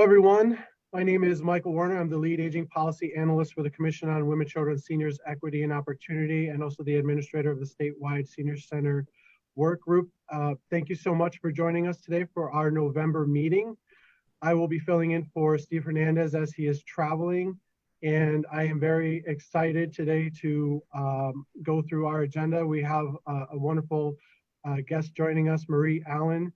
everyone. My name is Michael Warner. I'm the lead aging policy analyst for the Commission on Women, Children, Seniors, Equity, and Opportunity, and also the administrator of the Statewide Senior Center Workgroup. Thank you so much for joining us today for our November meeting. I will be filling in for Steve Hernandez as he is traveling, and I am very excited today to go through our agenda. We have a wonderful guest joining us, Marie Allen,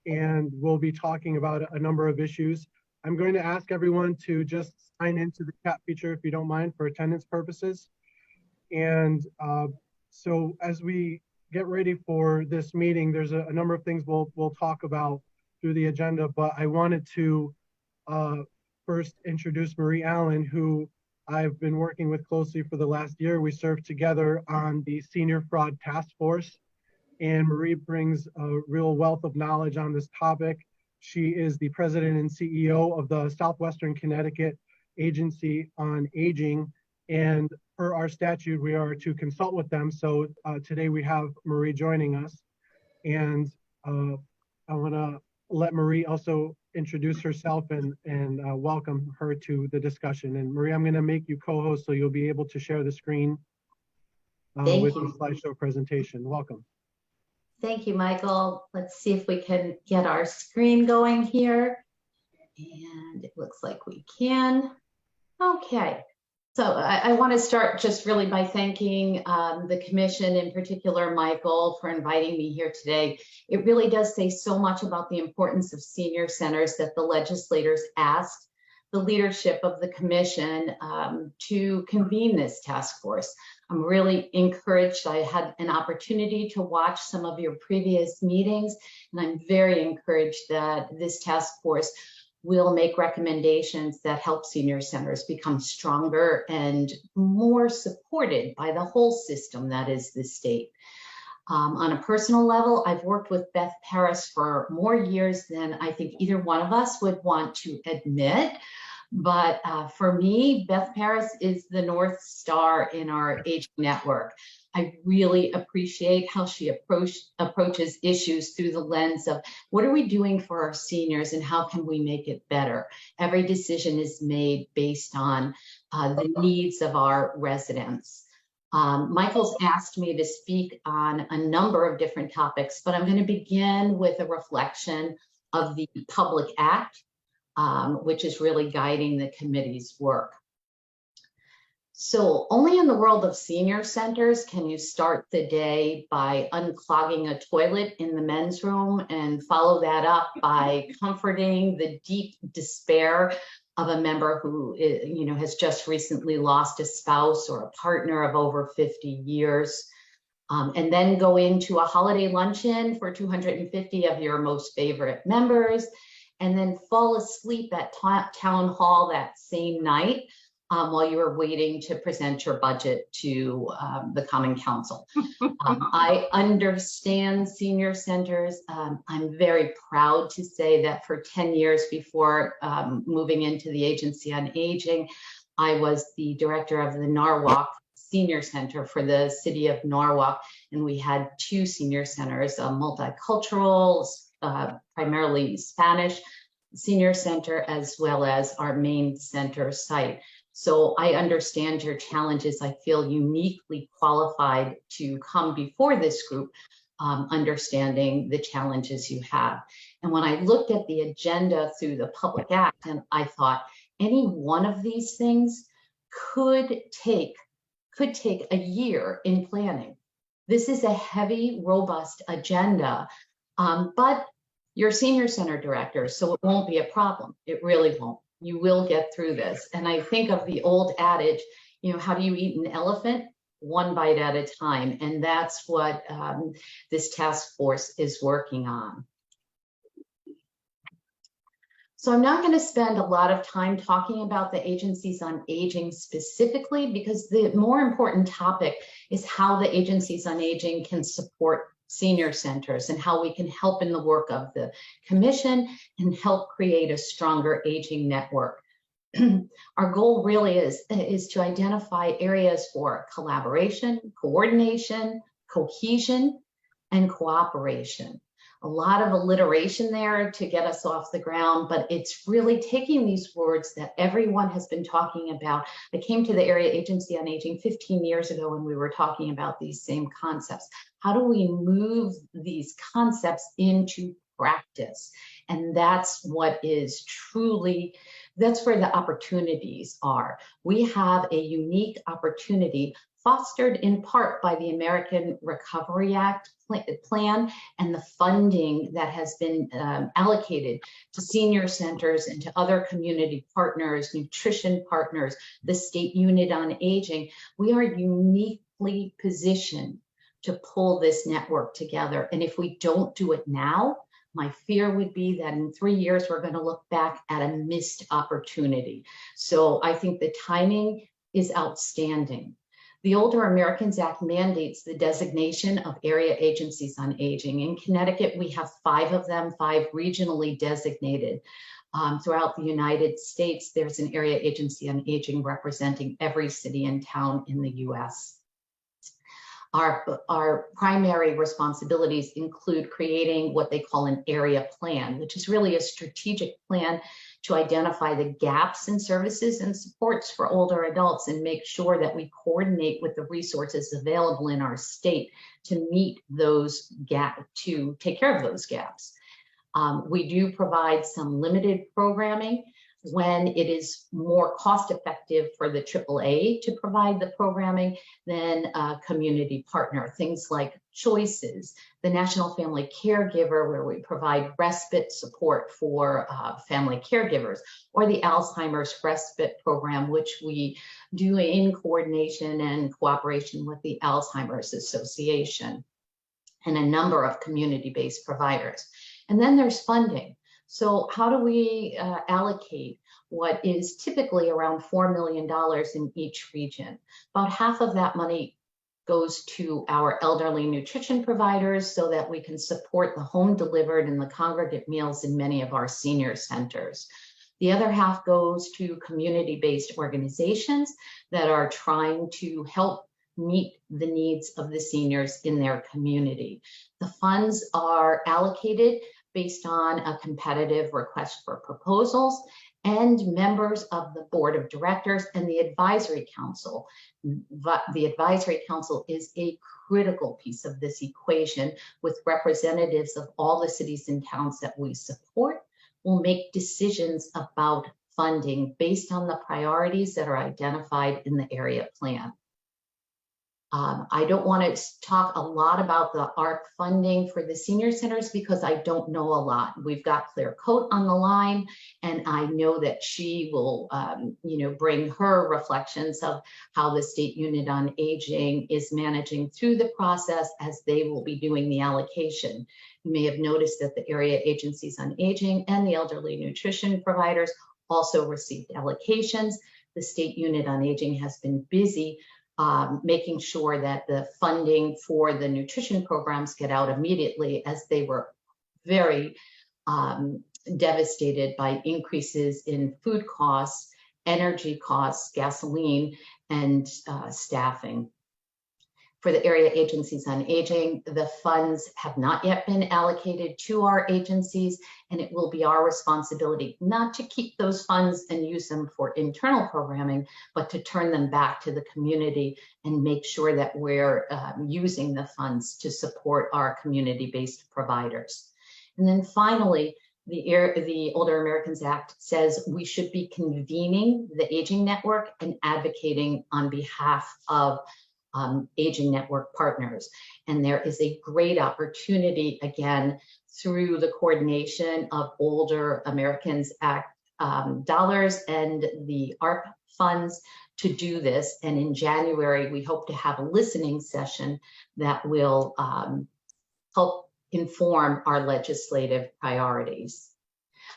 and we'll be talking about a number of issues. I'm going to ask everyone to just sign into the chat feature if you don't mind for attendance purposes. And so as we get ready for this meeting, there's a number of things we'll talk about through the agenda, but I wanted to first introduce Marie Allen, who I've been working with closely for the last year. We served together on the Senior Fraud Task Force, and Marie brings a real wealth of knowledge on this topic. She is the president and CEO of the Southwestern Connecticut Agency on Aging, and per our statute, we are to consult with them. So today we have Marie joining us, and I want to let Marie also introduce herself and welcome her to the discussion. And Marie, I'm going to make you co-host so you'll be able to share the screen with the slideshow presentation. Welcome. Thank you, Michael. Let's see if we can get our screen going here. And it looks like we can. Okay. So I want to start just really by thanking the commission, in particular, Michael, for inviting me here today. It really does say so much about the importance of senior centers that the legislators asked the leadership of the commission to convene this task force. I'm really encouraged. I had an opportunity to watch some of your previous meetings, and I'm very encouraged that this task force will make recommendations that help senior centers become stronger and more supported by the whole system that is the state. On a personal level, I've worked with Beth Paris for more years than I think either one of us would want to admit. But for me, Beth Paris is the North Star in our aging network. I really appreciate how she approaches issues through the lens of what are we doing for our seniors and how can we make it better? Every decision is made based on the needs of our residents. Michael's asked me to speak on a number of different topics, but I'm going to begin with a reflection of the Public Act, which is really guiding the committee's work. So only in the world of senior centers can you start the day by unclogging a toilet in the men's room and follow that up by comforting the deep despair of a member who has just recently lost a spouse or a partner of over 50 years. And then go into a holiday luncheon for 250 of your most favorite members, and then fall asleep at town hall that same night while you were waiting to present your budget to the Common Council. I understand senior centers. I'm very proud to say that for 10 years before moving into the Agency on Aging, I was the director of the Norwalk Senior Center for the city of Norwalk, and we had two senior centers, a multicultural, primarily Spanish senior center, as well as our main center site. So I understand your challenges. I feel uniquely qualified to come before this group, understanding the challenges you have. And when I looked at the agenda through the Public Act, and I thought any one of these things could take a year in planning. This is a heavy, robust agenda, but you're senior center director, so it won't be a problem. It really won't. You will get through this. And I think of the old adage, how do you eat an elephant? One bite at a time. And that's what this task force is working on. So I'm not going to spend a lot of time talking about the agencies on aging specifically, because the more important topic is how the agencies on aging can support senior centers and how we can help in the work of the commission and help create a stronger aging network. Our goal really is to identify areas for collaboration, coordination, cohesion, and cooperation. a lot of alliteration there to get us off the ground, but it's really taking these words that everyone has been talking about. I came to the Area Agency on Aging 15 years ago when we were talking about these same concepts. How do we move these concepts into practice? And that's what is truly, that's where the opportunities are. We have a unique opportunity fostered in part by the American Recovery Act plan and the funding that has been allocated to senior centers and to other community partners, nutrition partners, the State Unit on Aging. We are uniquely positioned to pull this network together. And if we don't do it now, my fear would be that in 3 years, we're going to look back at a missed opportunity. So I think the timing is outstanding. The Older Americans Act mandates the designation of area agencies on aging. In Connecticut, we have 5 of them, 5 regionally designated. Throughout the United States, there's an area agency on aging representing every city and town in the US. Our primary responsibilities include creating what they call an area plan, which is really a strategic plan to identify the gaps in services and supports for older adults and make sure that we coordinate with the resources available in our state to meet those gaps, to take care of those gaps. We do provide some limited programming when it is more cost effective for the AAA to provide the programming than a community partner. Things like Choices, the National Family Caregiver, where we provide respite support for family caregivers, or the Alzheimer's Respite Program, which we do in coordination and cooperation with the Alzheimer's Association and a number of community-based providers. And then there's funding. So how do we allocate what is typically around $4 million in each region? About half of that money goes to our elderly nutrition providers so that we can support the home delivered and the congregate meals in many of our senior centers. The other half goes to community-based organizations that are trying to help meet the needs of the seniors in their community. The funds are allocated based on a competitive request for proposals, and members of the board of directors and the advisory council. The advisory council is a critical piece of this equation, with representatives of all the cities and towns that we support will make decisions about funding based on the priorities that are identified in the area plan. I don't want to talk a lot about the ARC funding for the senior centers because I don't know a lot. We've got Claire Coate on the line, and I know that she will, bring her reflections of how the State Unit on Aging is managing through the process as they will be doing the allocation. You may have noticed that the area agencies on aging and the elderly nutrition providers also received allocations. The State Unit on Aging has been busy making sure that the funding for the nutrition programs get out immediately, as they were very devastated by increases in food costs, energy costs, gasoline, and staffing. For the area agencies on aging, the funds have not yet been allocated to our agencies, and it will be our responsibility not to keep those funds and use them for internal programming, but to turn them back to the community and make sure that we're using the funds to support our community-based providers. And then finally, the Older Americans Act says we should be convening the aging network and advocating on behalf of aging network partners. And there is a great opportunity, again, through the coordination of Older Americans Act dollars and the ARP funds to do this. And in January, we hope to have a listening session that will help inform our legislative priorities.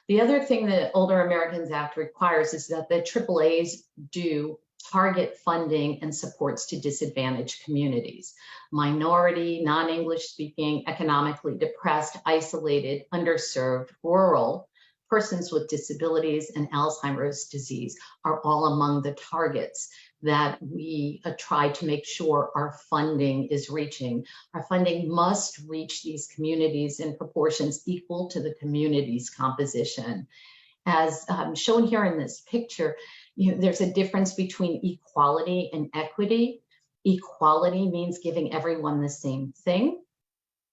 The other thing that Older Americans Act requires is that the AAAs do target funding and supports to disadvantaged communities, minority, non-English speaking, economically depressed, isolated, underserved, rural, persons with disabilities, and Alzheimer's disease are all among the targets that we try to make sure our funding is reaching. Our funding must reach these communities in proportions equal to the community's composition. As shown here in this picture, there's a difference between equality and equity. Equality means giving everyone the same thing.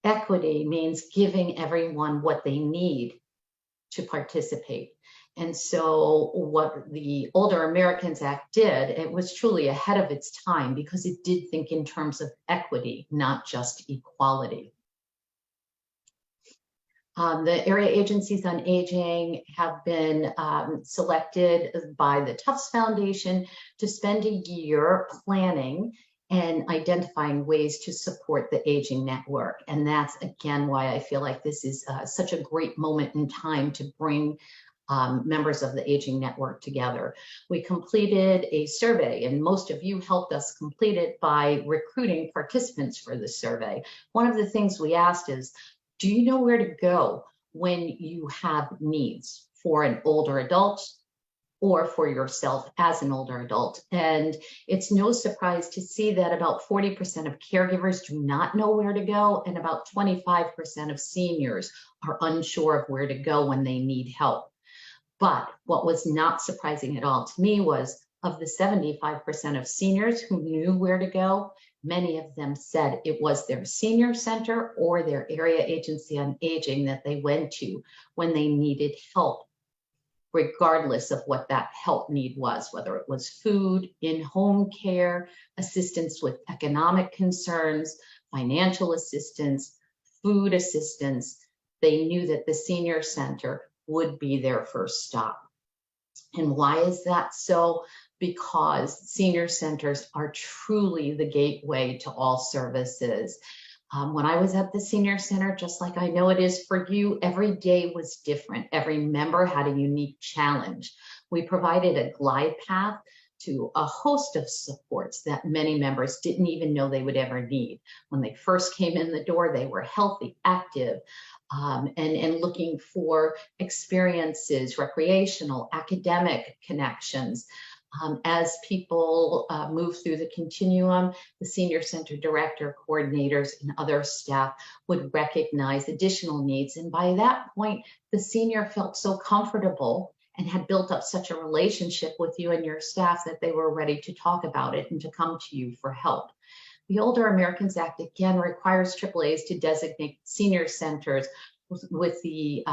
Equity means giving everyone what they need to participate. And so what the Older Americans Act did, it was truly ahead of its time because it did think in terms of equity, not just equality. The area agencies on aging have been selected by the Tufts Foundation to spend a year planning and identifying ways to support the aging network. And that's, again, why I feel like this is such a great moment in time to bring members of the aging network together. We completed a survey, and most of you helped us complete it by recruiting participants for the survey. One of the things we asked is, do you know where to go when you have needs for an older adult or for yourself as an older adult? And it's no surprise to see that about 40% of caregivers do not know where to go, and about 25% of seniors are unsure of where to go when they need help. But what was not surprising at all to me was, of the 75% of seniors who knew where to go, many of them said it was their senior center or their area agency on aging that they went to when they needed help, regardless of what that help need was, whether it was food, in-home care, assistance with economic concerns, financial assistance, food assistance. They knew that the senior center would be their first stop. And why is that so? Because senior centers are truly the gateway to all services. When I was at the senior center, just like I know it is for you, every day was different. Every member had a unique challenge. We provided a glide path to a host of supports that many members didn't even know they would ever need. When they first came in the door, they were healthy, active, and looking for experiences, recreational, academic connections. As people move through the continuum, the senior center director, coordinators, and other staff would recognize additional needs. And by that point, the senior felt so comfortable and had built up such a relationship with you and your staff that they were ready to talk about it and to come to you for help. The Older Americans Act, again, requires AAAs to designate senior centers with the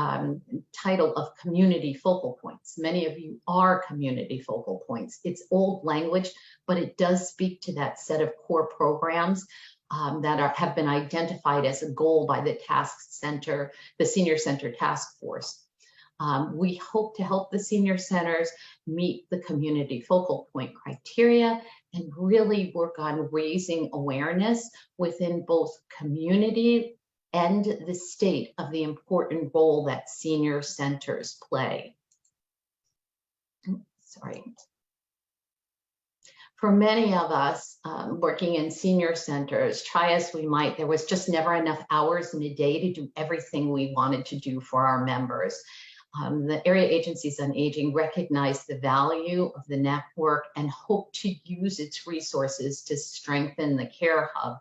title of community focal points. Many of you are community focal points. It's old language, but it does speak to that set of core programs that have been identified as a goal by the Senior Center Task Force. We hope to help the senior centers meet the community focal point criteria and really work on raising awareness within both community and the state of the important role that senior centers play. Sorry. For many of us working in senior centers, try as we might, there was just never enough hours in a day to do everything we wanted to do for our members. The area agencies on aging recognize the value of the network and hope to use its resources to strengthen the care hub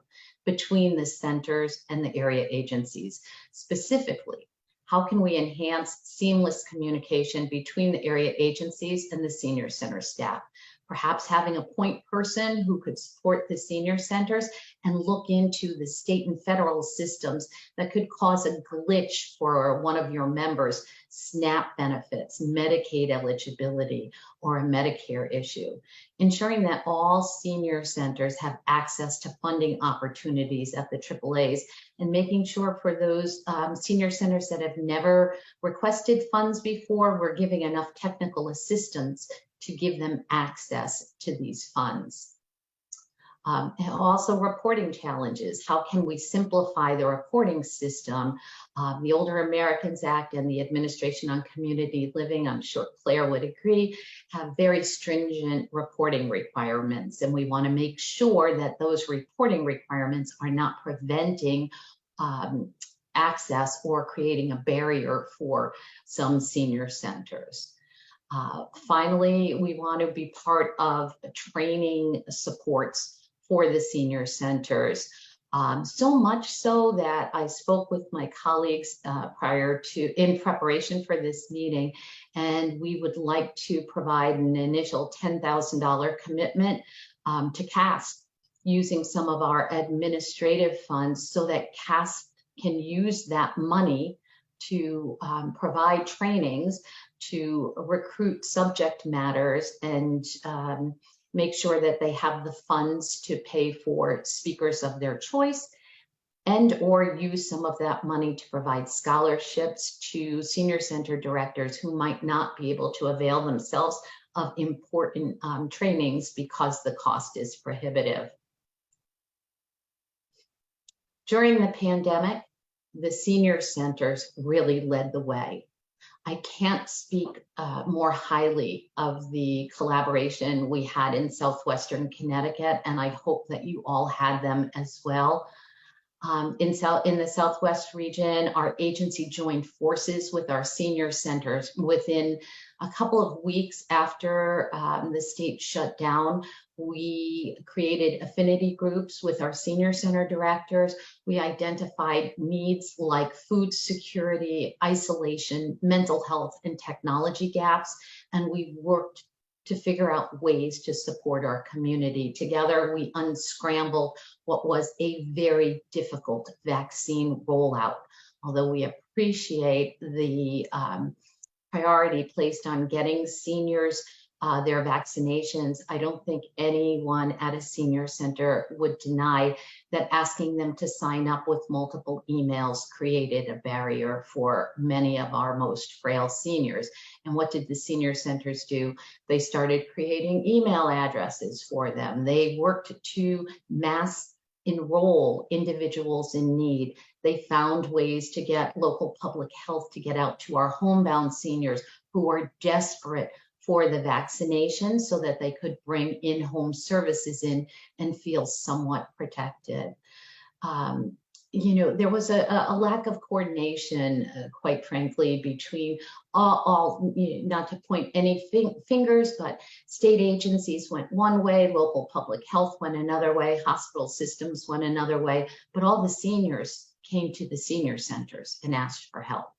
between the centers and the area agencies. Specifically, how can we enhance seamless communication between the area agencies and the senior center staff? Perhaps having a point person who could support the senior centers and look into the state and federal systems that could cause a glitch for one of your members' SNAP benefits, Medicaid eligibility, or a Medicare issue. Ensuring that all senior centers have access to funding opportunities at the AAAs, and making sure for those senior centers that have never requested funds before, we're giving enough technical assistance to give them access to these funds. And also reporting challenges. How can we simplify the reporting system? The Older Americans Act and the Administration on Community Living, I'm sure Claire would agree, have very stringent reporting requirements. And we want to make sure that those reporting requirements are not preventing access or creating a barrier for some senior centers. Finally, we want to be part of training supports for the senior centers. So much so that I spoke with my colleagues in preparation for this meeting, and we would like to provide an initial $10,000 commitment to CASP using some of our administrative funds so that CASP can use that money to provide trainings, to recruit subject matters, and make sure that they have the funds to pay for speakers of their choice, and or use some of that money to provide scholarships to senior center directors who might not be able to avail themselves of important trainings because the cost is prohibitive. During the pandemic, the senior centers really led the way. I can't speak more highly of the collaboration we had in Southwestern Connecticut, and I hope that you all had them as well. In the Southwest region, our agency joined forces with our senior centers. Within a couple of weeks after the state shut down, we created affinity groups with our senior center directors. We identified needs like food security, isolation, mental health, and technology gaps, and we worked to figure out ways to support our community. Together, we unscrambled what was a very difficult vaccine rollout. Although we appreciate the priority placed on getting seniors their vaccinations, I don't think anyone at a senior center would deny that asking them to sign up with multiple emails created a barrier for many of our most frail seniors. And what did the senior centers do? They started creating email addresses for them. They worked to mass enroll individuals in need. They found ways to get local public health to get out to our homebound seniors who are desperate for the vaccination so that they could bring in-home services in and feel somewhat protected. You know, there was a lack of coordination, quite frankly, between all not to point any fingers, but state agencies went one way, local public health went another way, hospital systems went another way, but all the seniors came to the senior centers and asked for help.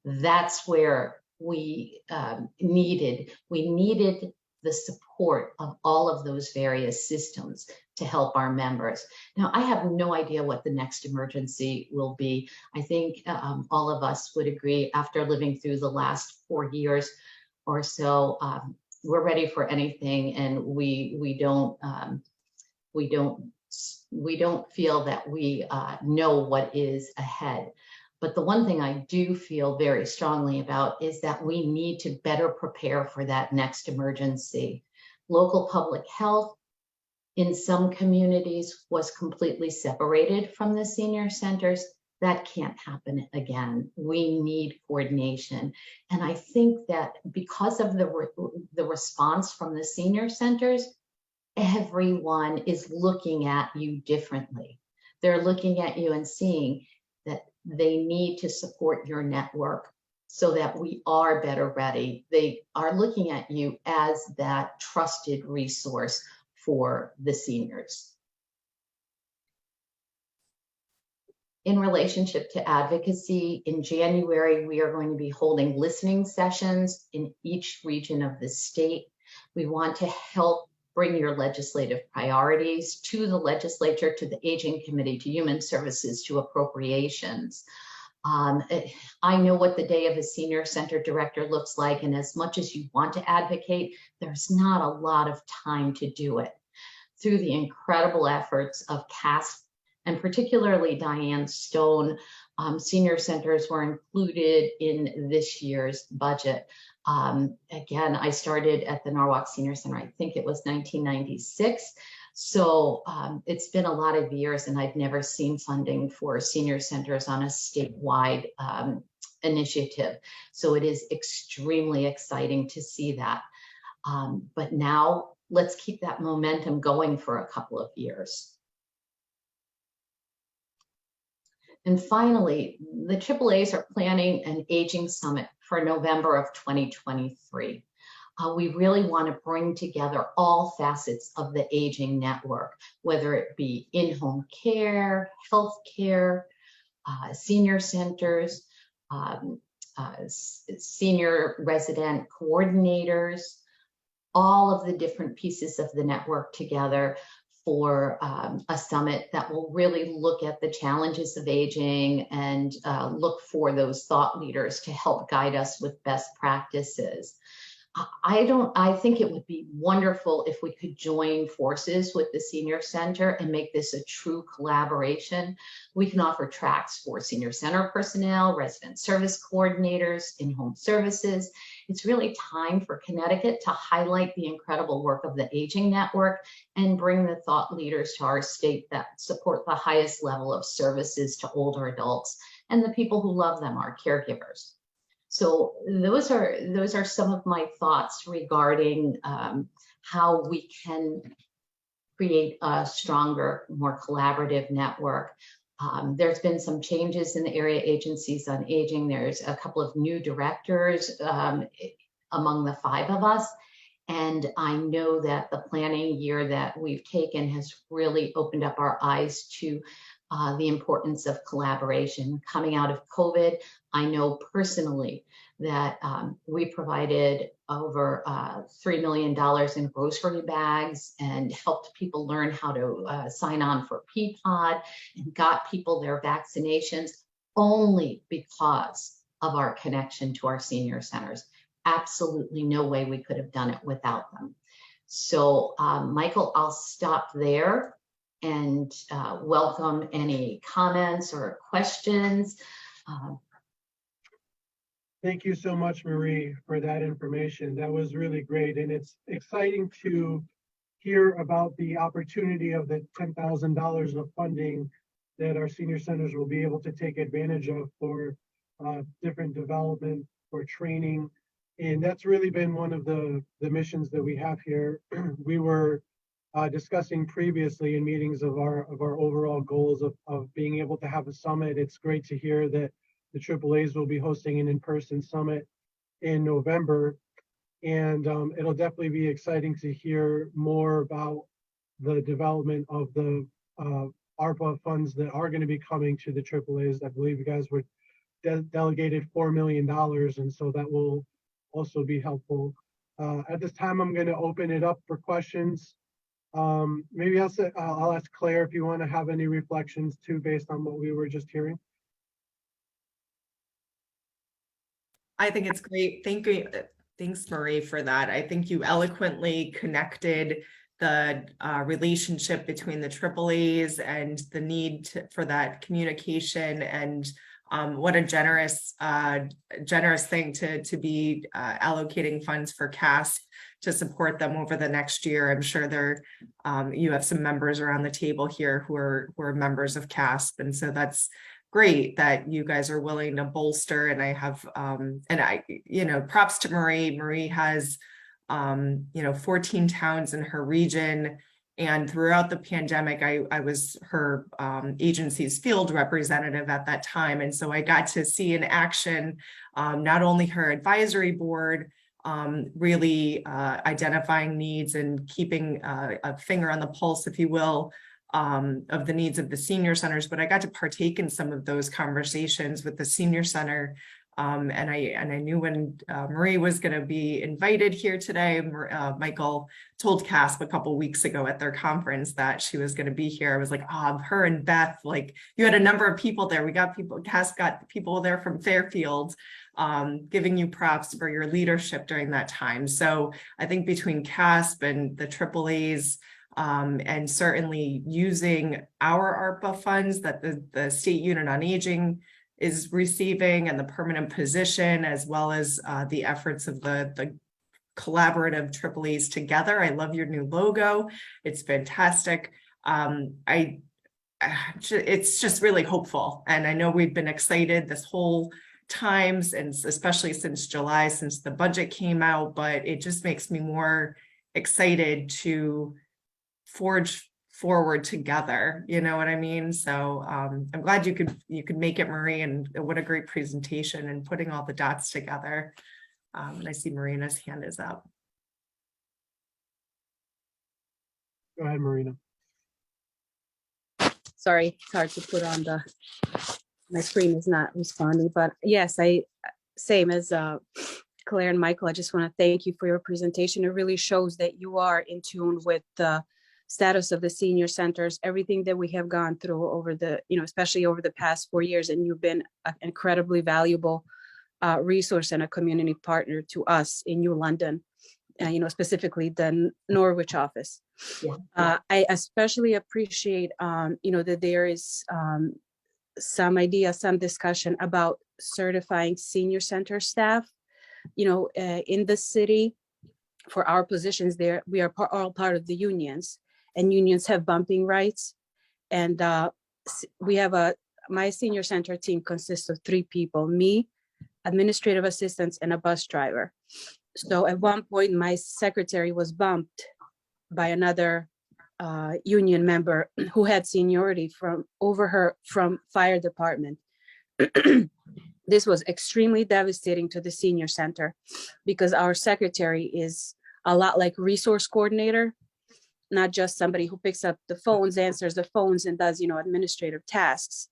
That's where we needed the support of all of those various systems to help our members. Now, I have no idea what the next emergency will be. I think all of us would agree after living through the last 4 years or so, we're ready for anything, and we don't feel that we know what is ahead. But the one thing I do feel very strongly about is that we need to better prepare for that next emergency. Local public health in some communities was completely separated from the senior centers. That can't happen again. We need coordination. And I think that because of the response from the senior centers, everyone is looking at you differently. They're looking at you and seeing that they need to support your network so that we are better ready. They are looking at you as that trusted resource for the seniors. In relationship to advocacy, in January, we are going to be holding listening sessions in each region of the state. We want to help bring your legislative priorities to the legislature, to the Aging Committee, to Human Services, to Appropriations. I know what the day of a senior center director looks like, and as much as you want to advocate, there's not a lot of time to do it. Through the incredible efforts of CASP, and particularly Diane Stone, senior centers were included in this year's budget. Again, I started at the Norwalk Senior Center, I think it was 1996. So it's been a lot of years, and I've never seen funding for senior centers on a statewide initiative. So it is extremely exciting to see that. But now let's keep that momentum going for a couple of years. And finally, the AAAs are planning an aging summit for November of 2023. We really want to bring together all facets of the aging network, whether it be in-home care, healthcare, senior centers, senior resident coordinators, all of the different pieces of the network together for a summit that will really look at the challenges of aging and look for those thought leaders to help guide us with best practices. I think it would be wonderful if we could join forces with the Senior Center and make this a true collaboration. We can offer tracks for senior center personnel, resident service coordinators, in-home services. It's really time for Connecticut to highlight the incredible work of the Aging Network and bring the thought leaders to our state that support the highest level of services to older adults and the people who love them, our caregivers. So those are some of my thoughts regarding how we can create a stronger, more collaborative network. There's been some changes in the area agencies on aging. There's a couple of new directors among the 5 of us. And I know that the planning year that we've taken has really opened up our eyes to the importance of collaboration. Coming out of COVID, I know personally that we provided over $3 million in grocery bags and helped people learn how to sign on for PPOD and got people their vaccinations only because of our connection to our senior centers. Absolutely no way we could have done it without them. So Michael, I'll stop there and welcome any comments or questions. Thank you so much, Marie, for that information. That was really great. And it's exciting to hear about the opportunity of the $10,000 of funding that our senior centers will be able to take advantage of for different development, for training. And that's really been one of the missions that we have here. We were discussing previously in meetings of our overall goals of being able to have a summit. It's great to hear that the AAAs will be hosting an in-person summit in November. And it'll definitely be exciting to hear more about the development of the ARPA funds that are going to be coming to the AAAs. I believe you guys were delegated $4 million, and so that will also be helpful. At this time, I'm going to open it up for questions. Maybe I'll ask Claire if you want to have any reflections too, based on what we were just hearing. I think it's great. Thank you. Thanks, Marie, for that. I think you eloquently connected the relationship between the AAAs and the need for that communication, and what a generous thing to be allocating funds for CASP to support them over the next year. I'm sure you have some members around the table here who are members of CASP, and so that's great that you guys are willing to bolster. And I have props to Marie. Marie has 14 towns in her region, and throughout the pandemic I was her agency's field representative at that time, and so I got to see in action not only her advisory board really identifying needs and keeping a finger on the pulse, if you will, of the needs of the senior centers, but I got to partake in some of those conversations with the senior center. And I knew when Marie was going to be invited here today. Michael told CASP a couple weeks ago at their conference that she was going to be here. I was like, her and Beth, like, you had a number of people there. CASP got people there from Fairfield, giving you props for your leadership during that time. So I think between CASP and the AAAs, and certainly using our ARPA funds that the State Unit on Aging is receiving, and the permanent position, as well as the efforts of the collaborative AAAs together. I love your new logo. It's fantastic. It's just really hopeful. And I know we've been excited this whole time, and especially since July, since the budget came out, but it just makes me more excited to forge forward together, you know what I mean? So I'm glad you could make it, Marie, and what a great presentation and putting all the dots together. And I see Marina's hand is up. Go ahead, Marina. Sorry, it's hard to put on my screen is not responding, but yes, same as Claire and Michael, I just want to thank you for your presentation. It really shows that you are in tune with the status of the senior centers, everything that we have gone through over especially over the past 4 years, and you've been an incredibly valuable resource and a community partner to us in New London, specifically the Norwich office. Yeah. I especially appreciate, that there is some discussion about certifying senior center staff, in the city for our positions there. We are all part of the unions, and unions have bumping rights. And we have my senior center team consists of 3 people, me, administrative assistants, and a bus driver. So at one point, my secretary was bumped by another union member who had seniority from fire department. This was extremely devastating to the senior center because our secretary is a lot like resource coordinator, not just somebody who picks up the phones, answers the phones, and does, administrative tasks.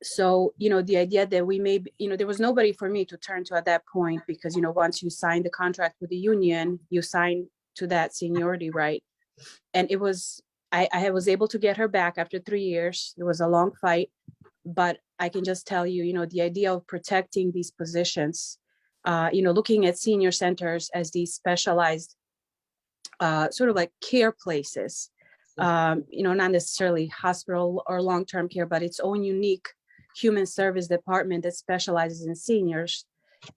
So, the idea that we may, there was nobody for me to turn to at that point because, once you sign the contract with the union, you sign to that seniority right. And it was, I was able to get her back after 3 years. It was a long fight, but I can just tell you, the idea of protecting these positions, looking at senior centers as these specialized sort of like care places, not necessarily hospital or long-term care, but its own unique human service department that specializes in seniors,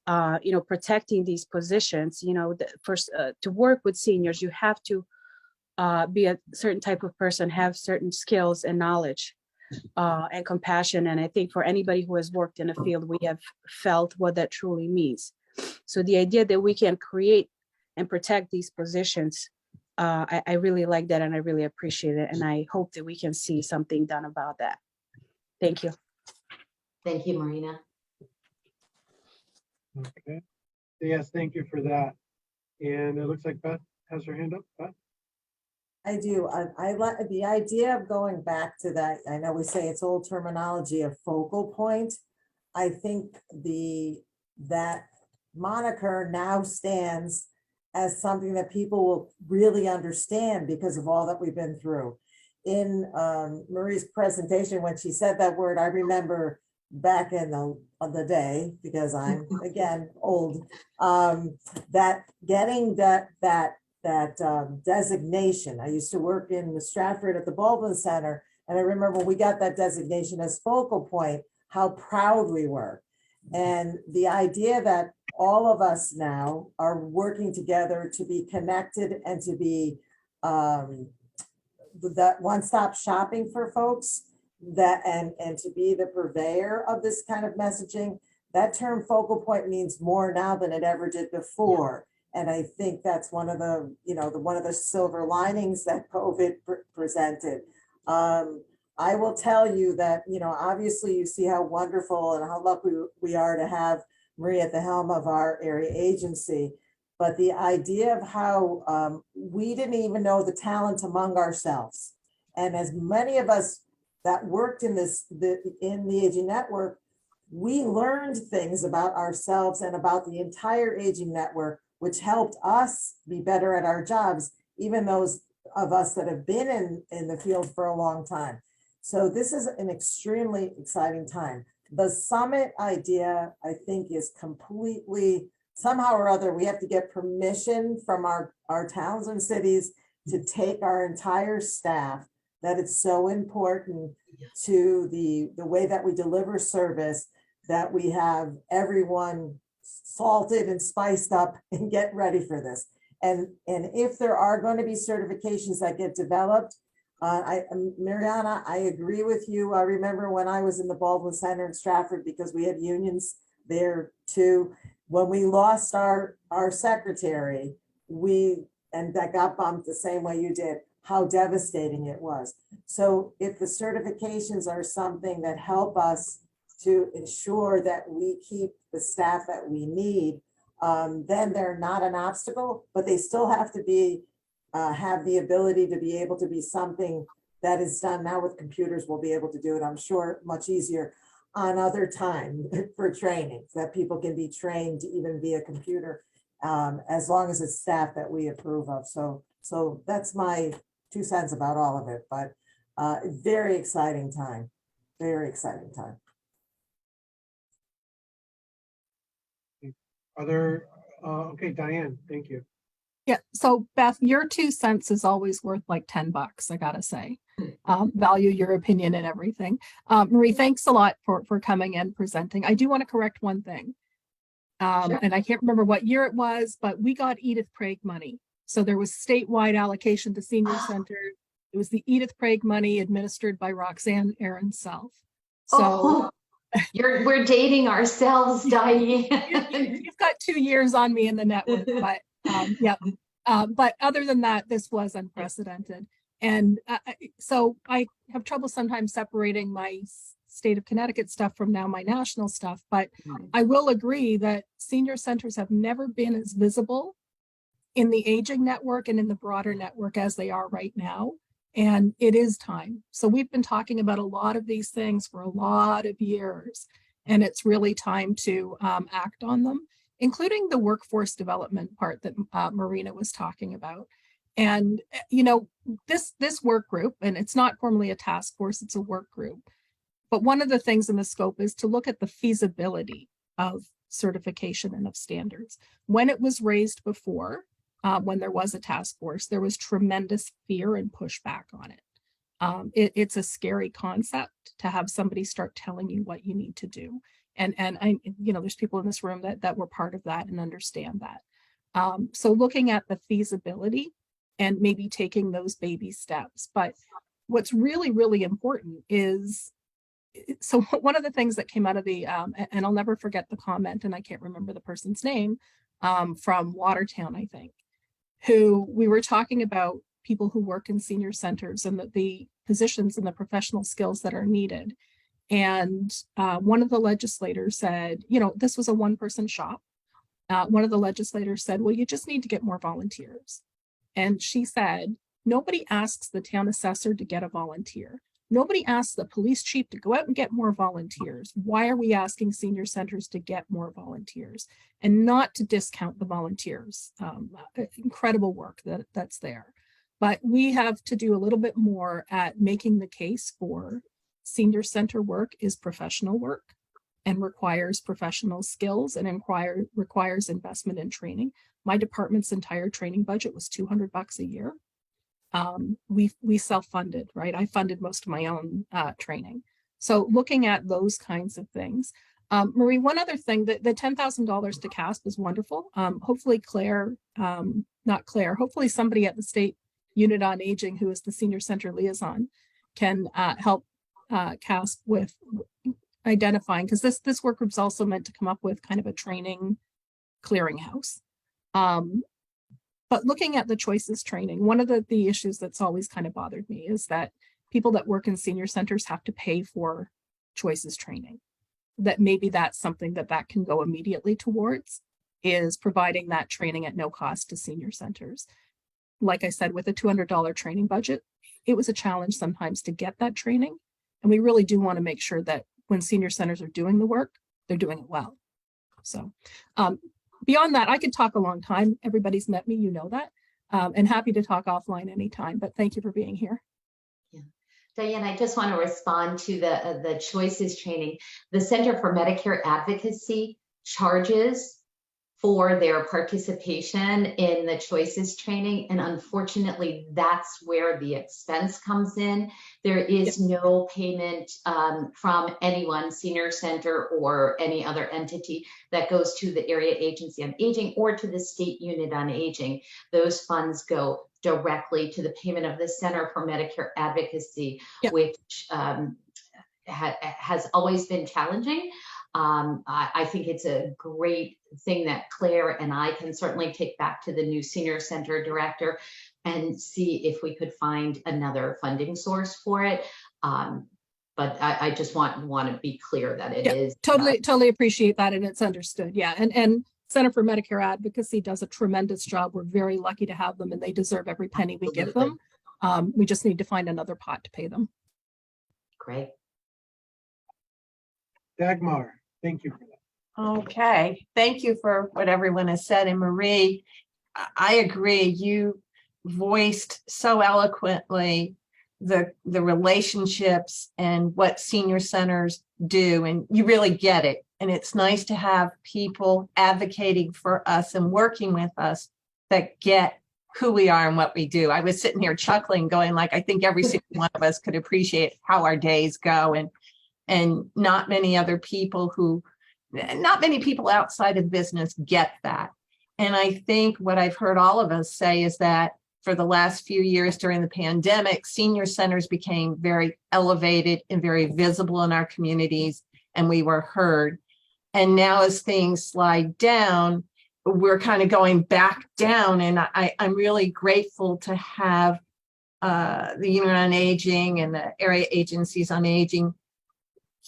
protecting these positions, to work with seniors, you have to be a certain type of person, have certain skills and knowledge and compassion. And I think for anybody who has worked in a field, we have felt what that truly means. So the idea that we can create and protect these positions, I really like that, and I really appreciate it. And I hope that we can see something done about that. Thank you. Thank you, Marina. Okay. Yes, thank you for that. And it looks like Beth has her hand up. Beth? I do. I like the idea of going back to that. I know we say it's old terminology of focal point. I think that moniker now stands as something that people will really understand because of all that we've been through. In Marie's presentation, when she said that word, I remember back in the day, because I'm again old, that getting that designation. I used to work in Stratford at the Baldwin Center, and I remember when we got that designation as focal point, how proud we were. And the idea that all of us now are working together to be connected and to be that one-stop shopping for folks, that and to be the purveyor of this kind of messaging, that term focal point means more now than it ever did before. And I think that's one of the, one of the silver linings that COVID presented. I will tell you that, obviously you see how wonderful and how lucky we are to have Marie at the helm of our area agency. But the idea of how we didn't even know the talent among ourselves. And as many of us that worked in in the Aging Network, we learned things about ourselves and about the entire Aging Network, which helped us be better at our jobs, even those of us that have been in the field for a long time. So this is an extremely exciting time. The summit idea, I think, is completely, somehow or other, we have to get permission from our towns and cities to take our entire staff, that it's so important to the way that we deliver service, that we have everyone salted and spiced up and get ready for this. And if there are going to be certifications that get developed, Mariana, I agree with you. I remember when I was in the Baldwin Center in Stratford, because we had unions there too, when we lost our secretary, and that got bumped the same way you did, how devastating it was. So if the certifications are something that help us to ensure that we keep the staff that we need, then they're not an obstacle, but they still have to be, have the ability to be able to be something that is done now with computers. We'll be able to do it, I'm sure, much easier on other time for training, that people can be trained even via computer, as long as it's staff that we approve of. So that's my 2 cents about all of it, but very exciting time, very exciting time. Other, okay, Diane, thank you. Yeah, so Beth, your 2 cents is always worth like $10, I gotta say. Value your opinion and everything. Marie, thanks a lot for coming and presenting. I do want to correct one thing. Sure. And I can't remember what year it was, but we got Edith Prague money. So there was statewide allocation to senior centers. It was the Edith Prague money administered by Roxanne Aaron Self. So we're dating ourselves, Diane. you've got 2 years on me in the network, but yeah. But other than that, this was unprecedented. And so I have trouble sometimes separating my state of Connecticut stuff from now my national stuff, but I will agree that senior centers have never been as visible in the aging network and in the broader network as they are right now. And it is time. So we've been talking about a lot of these things for a lot of years, and it's really time to act on them, including the workforce development part that Marina was talking about. And, you know, this work group, and it's not formally a task force, it's a work group. But one of the things in the scope is to look at the feasibility of certification and of standards. When it was raised before, when there was a task force, there was tremendous fear and pushback on it. It's a scary concept to have somebody start telling you what you need to do. And I, you know, there's people in this room that were part of that and understand that. So looking at the feasibility and maybe taking those baby steps. But what's really, really important is, so one of the things that came out of the, and I'll never forget the comment, and I can't remember the person's name, from Watertown, I think, who we were talking about people who work in senior centers and the positions and the professional skills that are needed. And one of the legislators said, you know, this was a one-person shop. One of the legislators said, well, you just need to get more volunteers. And she said, nobody asks the town assessor to get a volunteer. Nobody asks the police chief to go out and get more volunteers. Why are we asking senior centers to get more volunteers? And not to discount the volunteers. Incredible work that's there. But we have to do a little bit more at making the case for senior center work is professional work and requires professional skills and requires investment in training. My department's entire training budget was $200 a year. We self-funded, right? I funded most of my own training. So looking at those kinds of things. Marie, one other thing, that the $10,000 to CASP is wonderful. Hopefully hopefully somebody at the State Unit on Aging, who is the senior center liaison, can help CASP with identifying, because this work group's also meant to come up with kind of a training clearinghouse. But looking at the choices training, one of the issues that's always kind of bothered me is that people that work in senior centers have to pay for choices training. That maybe that's something that can go immediately towards, is providing that training at no cost to senior centers. Like I said, with a $200 training budget, it was a challenge sometimes to get that training. And we really do want to make sure that when senior centers are doing the work, they're doing it well. So beyond that, I could talk a long time. Everybody's met me, you know that, and happy to talk offline anytime, but thank you for being here. Yeah. Diane, I just want to respond to the choices training. The Center for Medicare Advocacy charges for their participation in the choices training. And unfortunately, that's where the expense comes in. There is no payment from anyone, senior center or any other entity, that goes to the Area Agency on Aging or to the State Unit on Aging. Those funds go directly to the payment of the Center for Medicare Advocacy, which has always been challenging. I think it's a great thing that Claire and I can certainly take back to the new senior center director and see if we could find another funding source for it. But I just want to be clear that it is totally appreciate that, and it's understood. Yeah, and Center for Medicare Advocacy does a tremendous job. We're very lucky to have them, and they deserve every penny we give them. We just need to find another pot to pay them. great. Dagmar, thank you for that. Okay, thank you for what everyone has said. And Marie, I agree. You voiced so eloquently the relationships and what senior centers do, and you really get it. And it's nice to have people advocating for us and working with us that get who we are and what we do. I was sitting here chuckling, going like, I think every single one of us could appreciate how our days go, and not many people outside of business get that. And I think what I've heard all of us say is that for the last few years during the pandemic, senior centers became very elevated and very visible in our communities, and we were heard. And now as things slide down, we're kind of going back down. And I'm really grateful to have the Unit on Aging and the area agencies on aging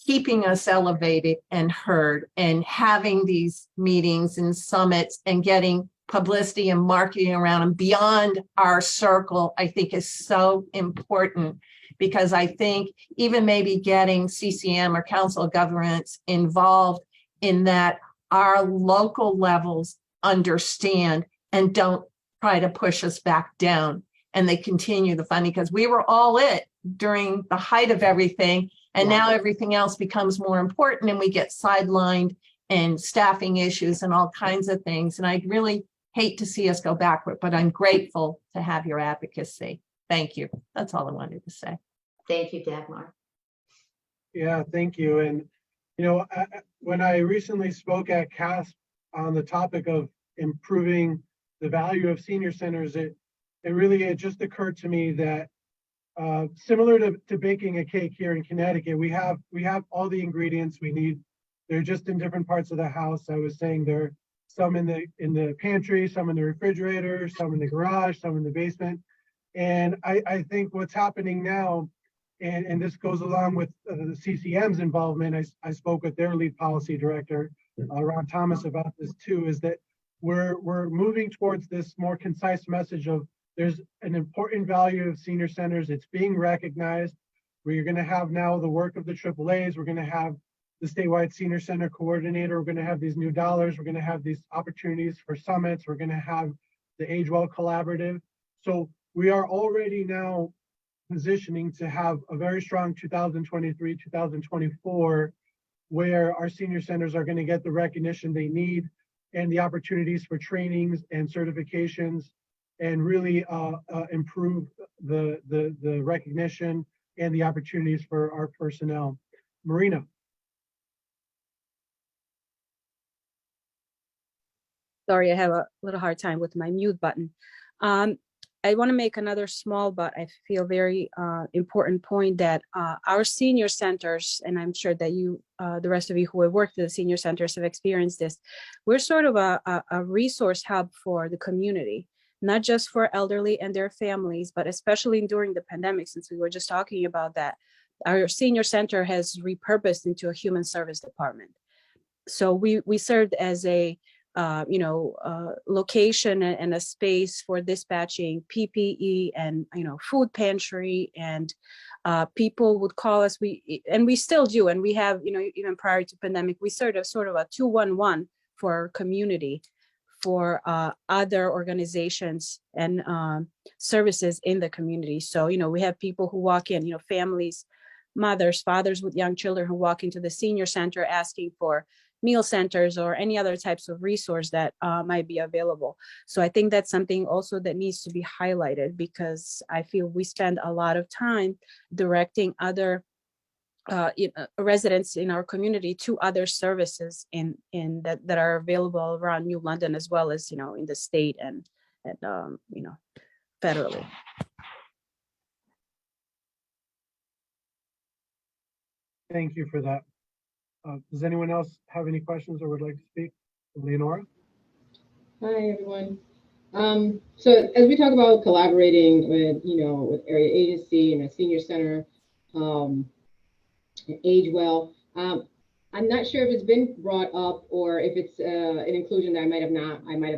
keeping us elevated and heard, and having these meetings and summits and getting publicity and marketing around them beyond our circle, I think is so important, because I think even maybe getting CCM or Council of Governments involved in that our local levels understand and don't try to push us back down, and they continue the funding, because we were all it during the height of everything. And now everything else becomes more important, and we get sidelined, and staffing issues and all kinds of things. And I'd really hate to see us go backward, but I'm grateful to have your advocacy. Thank you. That's all I wanted to say. Thank you, Dagmar. Yeah, thank you. And, when I recently spoke at CASP on the topic of improving the value of senior centers, it just occurred to me that similar to baking a cake here in Connecticut, we have all the ingredients we need. They're just in different parts of the house. I was saying there are some in the pantry, some in the refrigerator, some in the garage, some in the basement. And I think what's happening now, and this goes along with the CCM's involvement, I spoke with their lead policy director, Ron Thomas, about this too, is that we're moving towards this more concise message of there's an important value of senior centers. It's being recognized. We're going to have now the work of the AAAs. We're going to have the statewide senior center coordinator. We're going to have these new dollars. We're going to have these opportunities for summits. We're going to have the Age Well Collaborative. So we are already now positioning to have a very strong 2023, 2024, where our senior centers are going to get the recognition they need and the opportunities for trainings and certifications, and really improve the recognition and the opportunities for our personnel. Marina. Sorry, I have a little hard time with my mute button. I want to make another small, but I feel very important point that our senior centers, and I'm sure that you, the rest of you who have worked at the senior centers have experienced this, we're sort of a resource hub for the community, not just for elderly and their families, but especially during the pandemic, since we were just talking about that. Our senior center has repurposed into a human service department. So we served as a location and a space for dispatching PPE and, food pantry, and people would call us. We still do. And we have, even prior to pandemic, we served as sort of a 211 for our community, for other organizations and services in the community. So, we have people who walk in, families, mothers, fathers with young children who walk into the senior center asking for meal centers or any other types of resource that might be available. So I think that's something also that needs to be highlighted, because I feel we spend a lot of time directing other residents in our community to other services in that are available around New London, as well as, in the state and federally. Thank you for that. Does anyone else have any questions or would like to speak? Leonora? Hi, everyone. So as we talk about collaborating with, with area agency and a senior center, Age Well, I'm not sure if it's been brought up or if it's an inclusion that I might have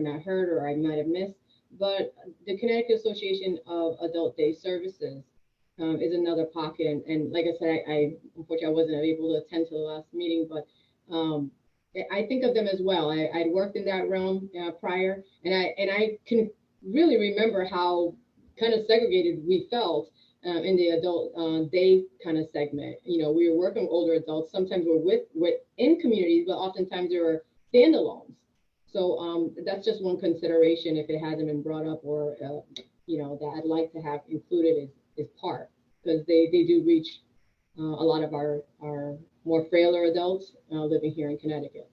not heard or I might have missed, but the Connecticut Association of Adult Day Services is another pocket. And like I said, I unfortunately I wasn't able to attend to the last meeting, but I think of them as well. I'd worked in that realm prior, and I can really remember how kind of segregated we felt in the adult day kind of segment. We were working with older adults. Sometimes we're in communities, but oftentimes they were standalones. So that's just one consideration if it hasn't been brought up, or that I'd like to have included is part, because they do reach a lot of our more frailer adults living here in Connecticut.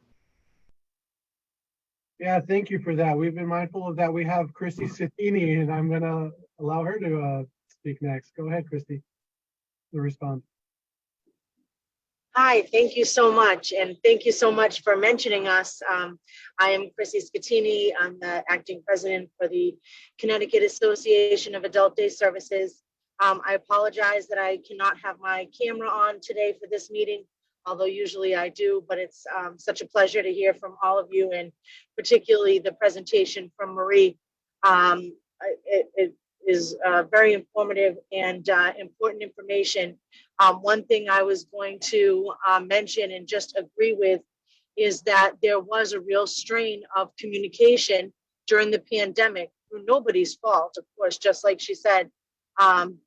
Yeah, thank you for that. We've been mindful of that. We have Christy Cittini, and I'm going to allow her to speak next. Go ahead, Christy, to respond. Hi, thank you so much. And thank you so much for mentioning us. I am Chrissy Scattini. I'm the acting president for the Connecticut Association of Adult Day Services. I apologize that I cannot have my camera on today for this meeting, although usually I do, but it's such a pleasure to hear from all of you, and particularly the presentation from Marie. It is very informative and important information. One thing I was going to mention and just agree with is that there was a real strain of communication during the pandemic through nobody's fault, of course, just like she said,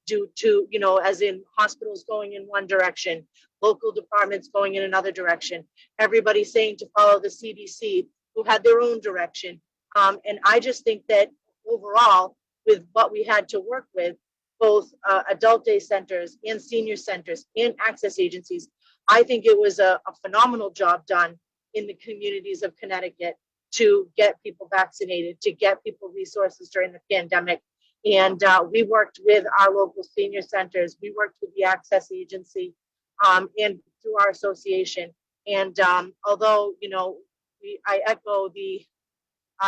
due to, as in hospitals going in one direction, local departments going in another direction, everybody saying to follow the CDC, who had their own direction. And I just think that overall, with what we had to work with, both adult day centers and senior centers and access agencies, I think it was a phenomenal job done in the communities of Connecticut to get people vaccinated, to get people resources during the pandemic. And we worked with our local senior centers, we worked with the access agency, and through our association. And although, I echo the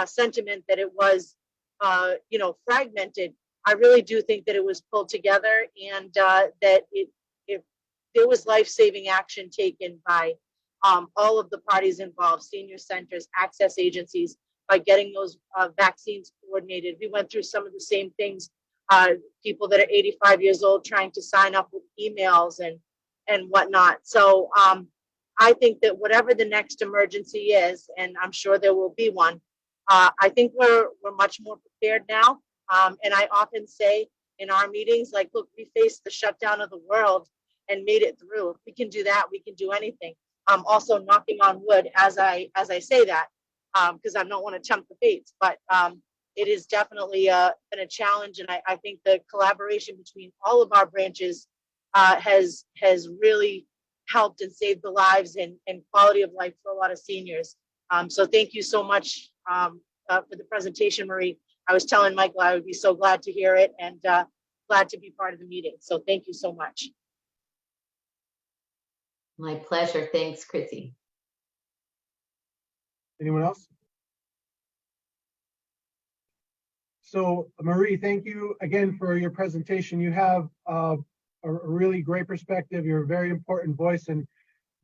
sentiment that it was, fragmented, I really do think that it was pulled together, and that there was life-saving action taken by all of the parties involved, senior centers, access agencies, by getting those vaccines coordinated. We went through some of the same things, people that are 85 years old trying to sign up with emails and whatnot. So I think that whatever the next emergency is, and I'm sure there will be one, I think we're much more prepared now. And I often say in our meetings, like, look, we faced the shutdown of the world and made it through. If we can do that, we can do anything. Also knocking on wood as I say that, because I don't want to tempt the fates, but it is definitely been a challenge. And I think the collaboration between all of our branches has really helped and saved the lives and quality of life for a lot of seniors. So thank you so much for the presentation, Marie. I was telling Michael I would be so glad to hear it and glad to be part of the meeting. So thank you so much. My pleasure. Thanks, Chrissy. Anyone else? So Marie, thank you again for your presentation. You have a really great perspective. You're a very important voice. And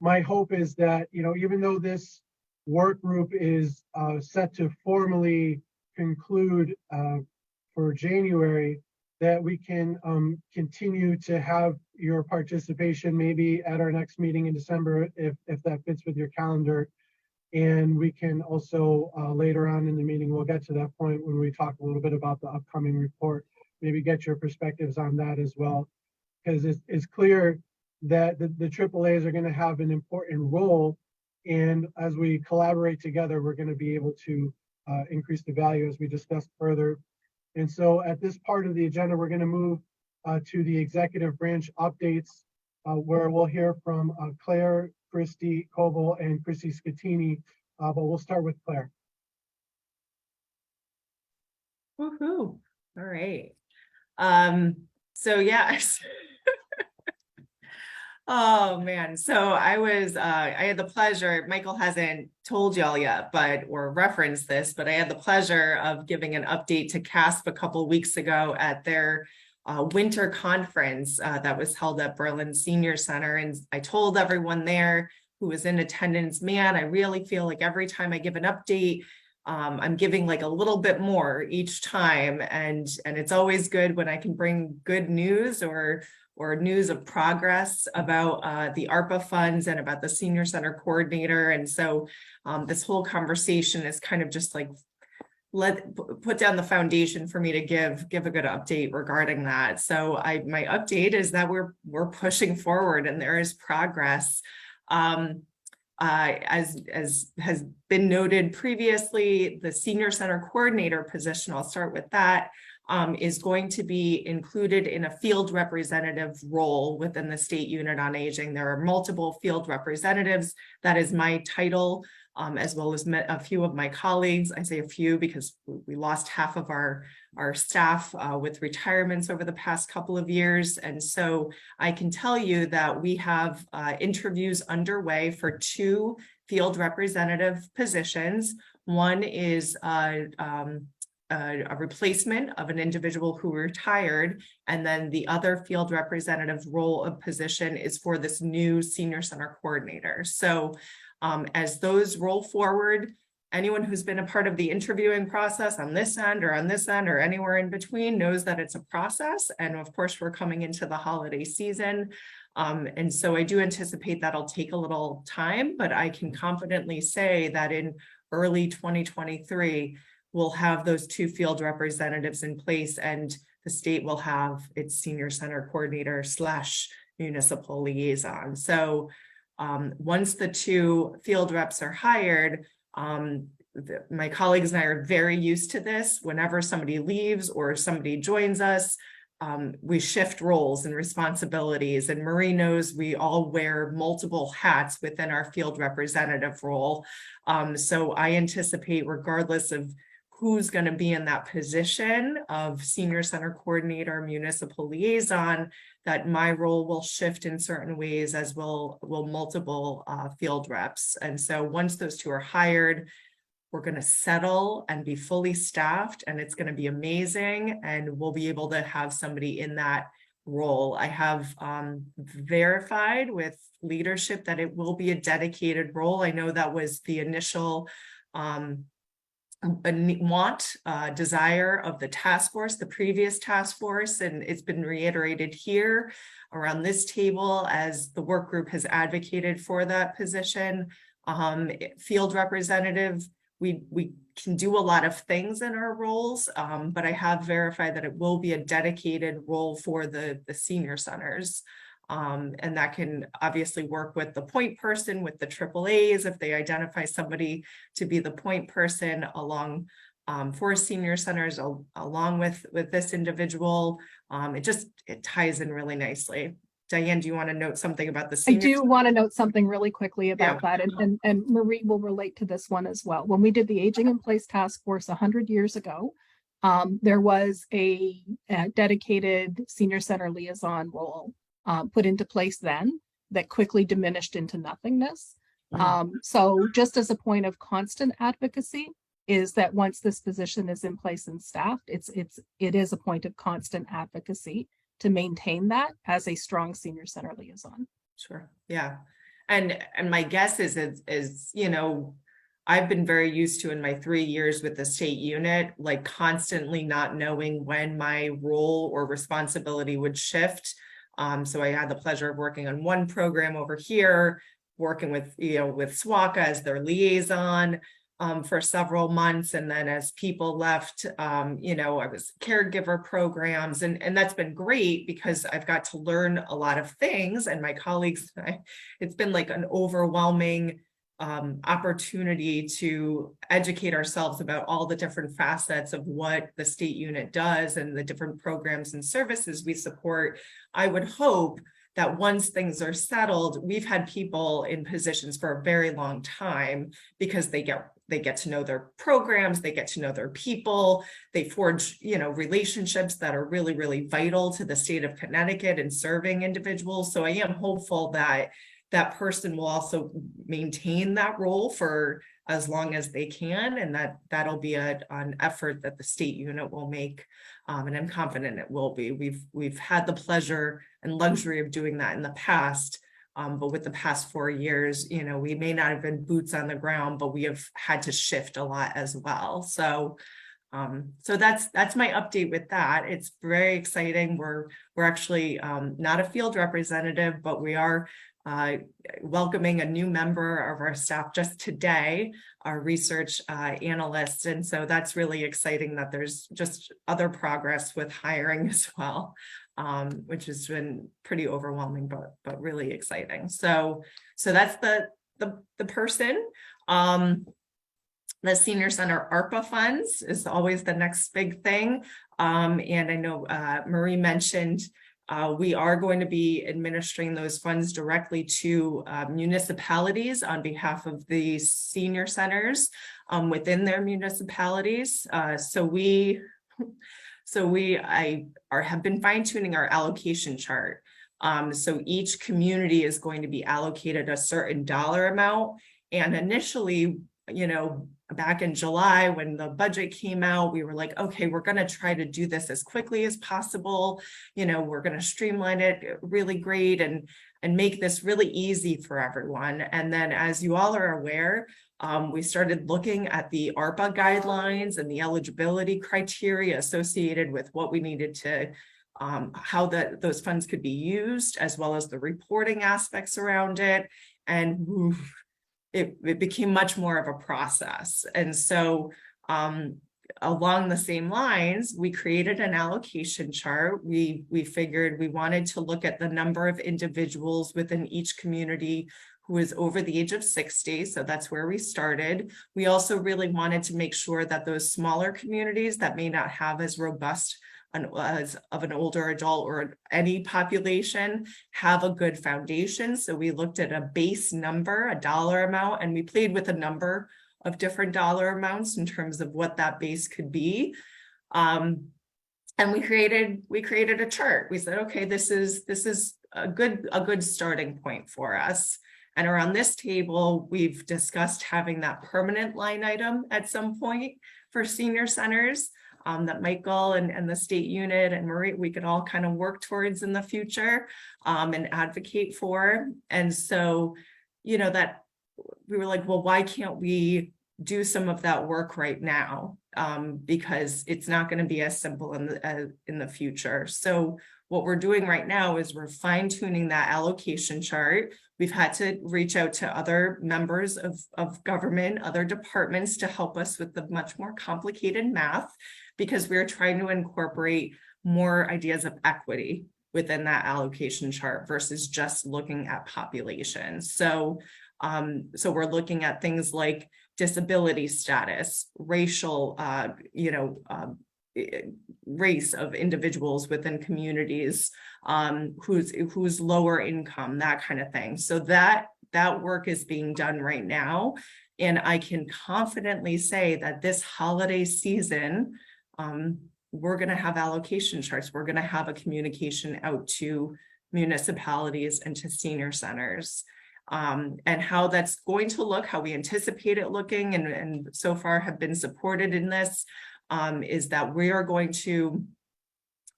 my hope is that, even though this work group is set to formally conclude for January, that we can continue to have your participation maybe at our next meeting in December, if that fits with your calendar. And we can also later on in the meeting, we'll get to that point when we talk a little bit about the upcoming report, maybe get your perspectives on that as well. Because it's clear that the AAAs are going to have an important role. And as we collaborate together, we're going to be able to increase the value as we discussed further. And so at this part of the agenda, we're going to move to the executive branch updates, where we'll hear from Claire, Christy Koval, and Chrissy Scattini, but we'll start with Claire. Woohoo! All right. So yes, Oh man, so I had the pleasure, Michael hasn't told y'all yet, or referenced this, but I had the pleasure of giving an update to CASP a couple weeks ago at their winter conference that was held at Berlin Senior Center. And I told everyone there who was in attendance, man, I really feel like every time I give an update, I'm giving like a little bit more each time. And it's always good when I can bring good news or news of progress about the ARPA funds and about the senior center coordinator. And so this whole conversation is kind of just like put down the foundation for me to give a good update regarding that. So my update is that we're pushing forward and there is progress. As has been noted previously, the senior center coordinator position, I'll start with that, is going to be included in a field representative role within the State Unit on Aging. There are multiple field representatives. That is my title, as well as a few of my colleagues. I say a few because we lost half of our staff with retirements over the past couple of years. And so I can tell you that we have interviews underway for 2 field representative positions. One is a replacement of an individual who retired, and then the other field representative role of position is for this new senior center coordinator. So as those roll forward, anyone who's been a part of the interviewing process on this end or anywhere in between knows that it's a process. And of course, we're coming into the holiday season. And so I do anticipate that'll take a little time, but I can confidently say that in early 2023, we'll have those 2 field representatives in place and the state will have its senior center coordinator / municipal liaison. So once the 2 field reps are hired, my colleagues and I are very used to this. Whenever somebody leaves or somebody joins us, we shift roles and responsibilities, and Marie knows we all wear multiple hats within our field representative role. So I anticipate, regardless of who's going to be in that position of senior center coordinator, municipal liaison, that my role will shift in certain ways, as will multiple field reps. And so once those 2 are hired, we're going to settle and be fully staffed, and it's going to be amazing. And we'll be able to have somebody in that role. I have verified with leadership that it will be a dedicated role. I know that was the initial desire of the task force, the previous task force, and it's been reiterated here around this table as the work group has advocated for that position. Field representative, we can do a lot of things in our roles, but I have verified that it will be a dedicated role for the senior centers. And that can obviously work with the point person, with the AAAs, if they identify somebody to be the point person along for senior centers along with this individual. It ties in really nicely. Diane, do you want to note something about the senior? I do want to note something really quickly about that, and Marie will relate to this one as well. When we did the Aging in Place Task Force 100 years ago, there was a dedicated senior center liaison role put into place then that quickly diminished into nothingness. So just as a point of constant advocacy is that once this position is in place and staffed, it is a point of constant advocacy to maintain that as a strong senior center liaison. Sure. Yeah. And my guess is, I've been very used to in my 3 years with the state unit, like constantly not knowing when my role or responsibility would shift. So I had the pleasure of working on one program over here, working with SWACA as their liaison for several months. And then as people left, I was caregiver programs, and that's been great because I've got to learn a lot of things, and my colleagues, it's been like an overwhelming opportunity to educate ourselves about all the different facets of what the state unit does and the different programs and services we support. I would hope that once things are settled, we've had people in positions for a very long time because they get they get to know their programs, they get to know their people, they forge, relationships that are really, really vital to the state of Connecticut and serving individuals. So I am hopeful that that person will also maintain that role for as long as they can, and that'll be an effort that the state unit will make, and I'm confident it will be. We've had the pleasure and luxury of doing that in the past, but with the past 4 years, we may not have been boots on the ground, but we have had to shift a lot as well. So that's my update with that. It's very exciting. We're actually not a field representative, but we are welcoming a new member of our staff just today, our research analyst. And so that's really exciting that there's just other progress with hiring as well, which has been pretty overwhelming, but really exciting. So that's the person. The Senior Center ARPA funds is always the next big thing. And I know Marie mentioned we are going to be administering those funds directly to municipalities on behalf of the senior centers within their municipalities. So we have been fine-tuning our allocation chart. So each community is going to be allocated a certain dollar amount. And initially, back in July when the budget came out, we were like, okay, we're going to try to do this as quickly as possible. We're going to streamline it really great and make this really easy for everyone. And then, as you all are aware, we started looking at the ARPA guidelines and the eligibility criteria associated with what we needed to, how those funds could be used, as well as the reporting aspects around it. And it became much more of a process. And so along the same lines, we created an allocation chart. We figured we wanted to look at the number of individuals within each community who is over the age of 60. So that's where we started. We also really wanted to make sure that those smaller communities that may not have as robust as of an older adult or any population have a good foundation. So we looked at a base number, a dollar amount, and we played with a number of different dollar amounts in terms of what that base could be. And we created a chart. We said, okay, this is a good starting point for us. And around this table, we've discussed having that permanent line item at some point for senior centers. That Michael and the state unit and Marie, we could all kind of work towards in the future and advocate for. And so, that we were like, well, why can't we do some of that work right now? Because it's not going to be as simple in the future. So what we're doing right now is we're fine-tuning that allocation chart. We've had to reach out to other members of government, other departments to help us with the much more complicated math, because we're trying to incorporate more ideas of equity within that allocation chart versus just looking at population. So we're looking at things like disability status, racial, race of individuals within communities, who's lower income, that kind of thing. So that work is being done right now. And I can confidently say that this holiday season, we're going to have allocation charts. We're going to have a communication out to municipalities and to senior centers, and how that's going to look, how we anticipate it looking, and so far have been supported in this, is that we are going to,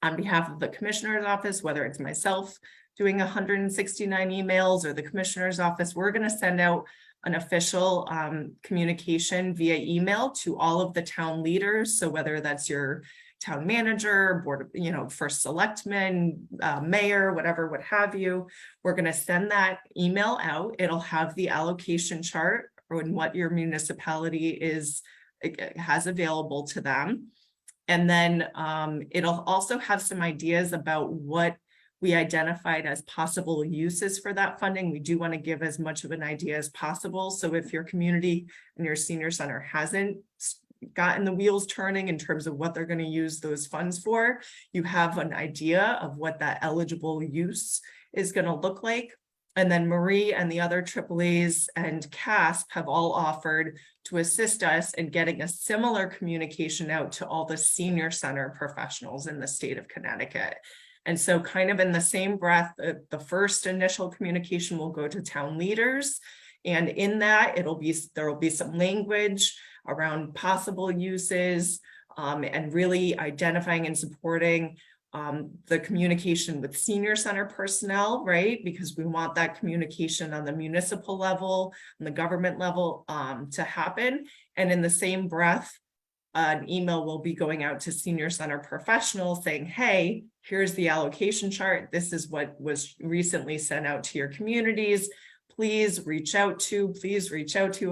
on behalf of the commissioner's office, whether it's myself doing 169 emails or the commissioner's office, we're going to send out an official communication via email to all of the town leaders. So whether that's your town manager, board, first selectman, mayor, whatever, what have you, we're going to send that email out. It'll have the allocation chart and what your municipality has available to them. And then it'll also have some ideas about what we identified as possible uses for that funding. We do want to give as much of an idea as possible. So if your community and your senior center hasn't gotten the wheels turning in terms of what they're going to use those funds for, you have an idea of what that eligible use is going to look like. And then Marie and the other AAAs and CASP have all offered to assist us in getting a similar communication out to all the senior center professionals in the state of Connecticut. And so kind of in the same breath, the first initial communication will go to town leaders. And in that, there will be some language around possible uses and really identifying and supporting the communication with senior center personnel, right? Because we want that communication on the municipal level, on the government level to happen. And in the same breath, an email will be going out to senior center professionals saying, hey, here's the allocation chart. This is what was recently sent out to your communities. Please reach out to.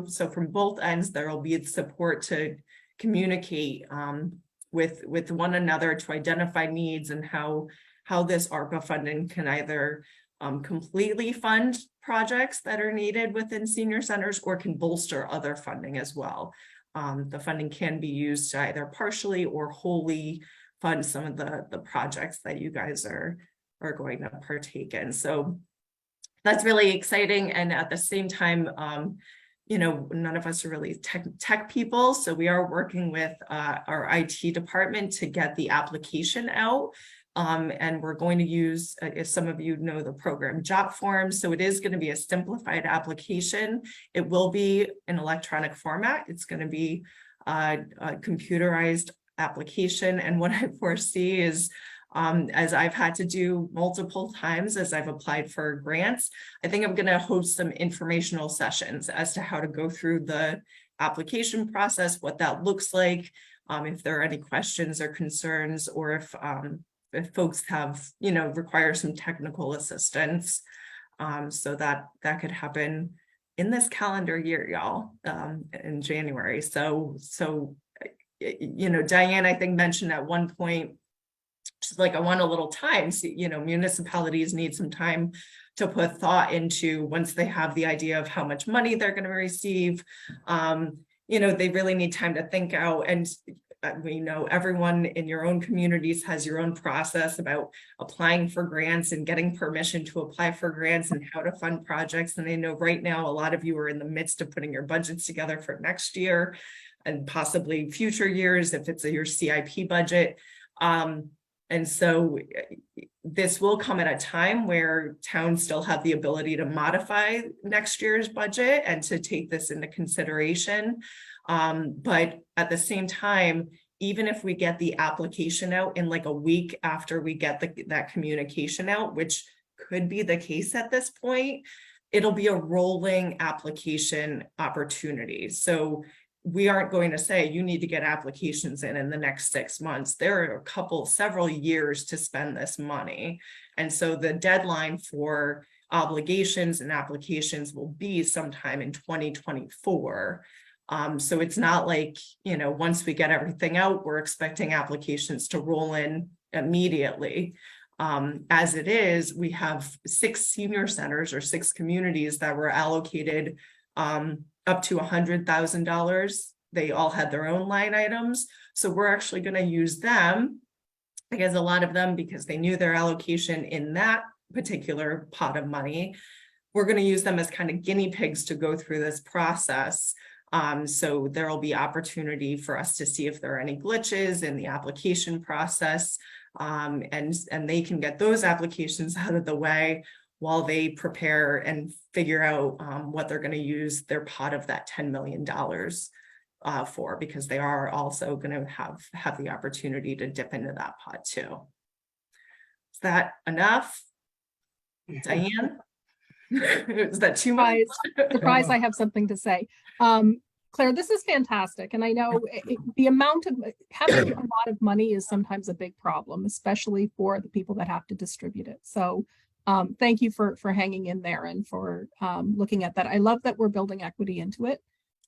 So from both ends, there will be support to communicate with one another to identify needs and how this ARPA funding can either completely fund projects that are needed within senior centers or can bolster other funding as well. The funding can be used to either partially or wholly fund some of the projects that you guys are going to partake in. So that's really exciting. And at the same time, you know, none of us are really tech people. So we are working with our IT department to get the application out. And we're going to use, if some of you know the program, Jot Forms. So it is going to be a simplified application. It will be in electronic format. It's going to be a computerized application. And what I foresee is, as I've had to do multiple times as I've applied for grants, I think I'm going to host some informational sessions as to how to go through the application process, what that looks like, if there are any questions or concerns, or if folks have, you know, require some technical assistance. So that could happen in this calendar year, y'all, in January. So, you know, Diane, I think mentioned at one point, she's like, I want a little time. So, you know, municipalities need some time to put thought into once they have the idea of how much money they're going to receive. You know, they really need time to think out. And we know everyone in your own communities has your own process about applying for grants and getting permission to apply for grants and how to fund projects. And I know right now, a lot of you are in the midst of putting your budgets together for next year and possibly future years if it's your CIP budget. And so this will come at a time where towns still have the ability to modify next year's budget and to take this into consideration. But at the same time, even if we get the application out in like a week after we get that communication out, which could be the case at this point, it'll be a rolling application opportunity. So we aren't going to say you need to get applications in the next 6 months. There are several years to spend this money. And so the deadline for obligations and applications will be sometime in 2024. So it's not like, you know, once we get everything out, we're expecting applications to roll in immediately. As it is, we have 6 senior centers or 6 communities that were allocated up to $100,000. They all had their own line items. So we're actually going to use them, I guess a lot of them, because they knew their allocation in that particular pot of money. We're going to use them as kind of guinea pigs to go through this process. So there will be opportunity for us to see if there are any glitches in the application process, and they can get those applications out of the way while they prepare and figure out what they're going to use their pot of that $10 million for, because they are also going to have the opportunity to dip into that pot too. Is that enough? Diane? Is that too much? Surprise, I have something to say. Claire, this is fantastic. And I know the amount of having a lot of money is sometimes a big problem, especially for the people that have to distribute it. So thank you for hanging in there and for looking at that. I love that we're building equity into it.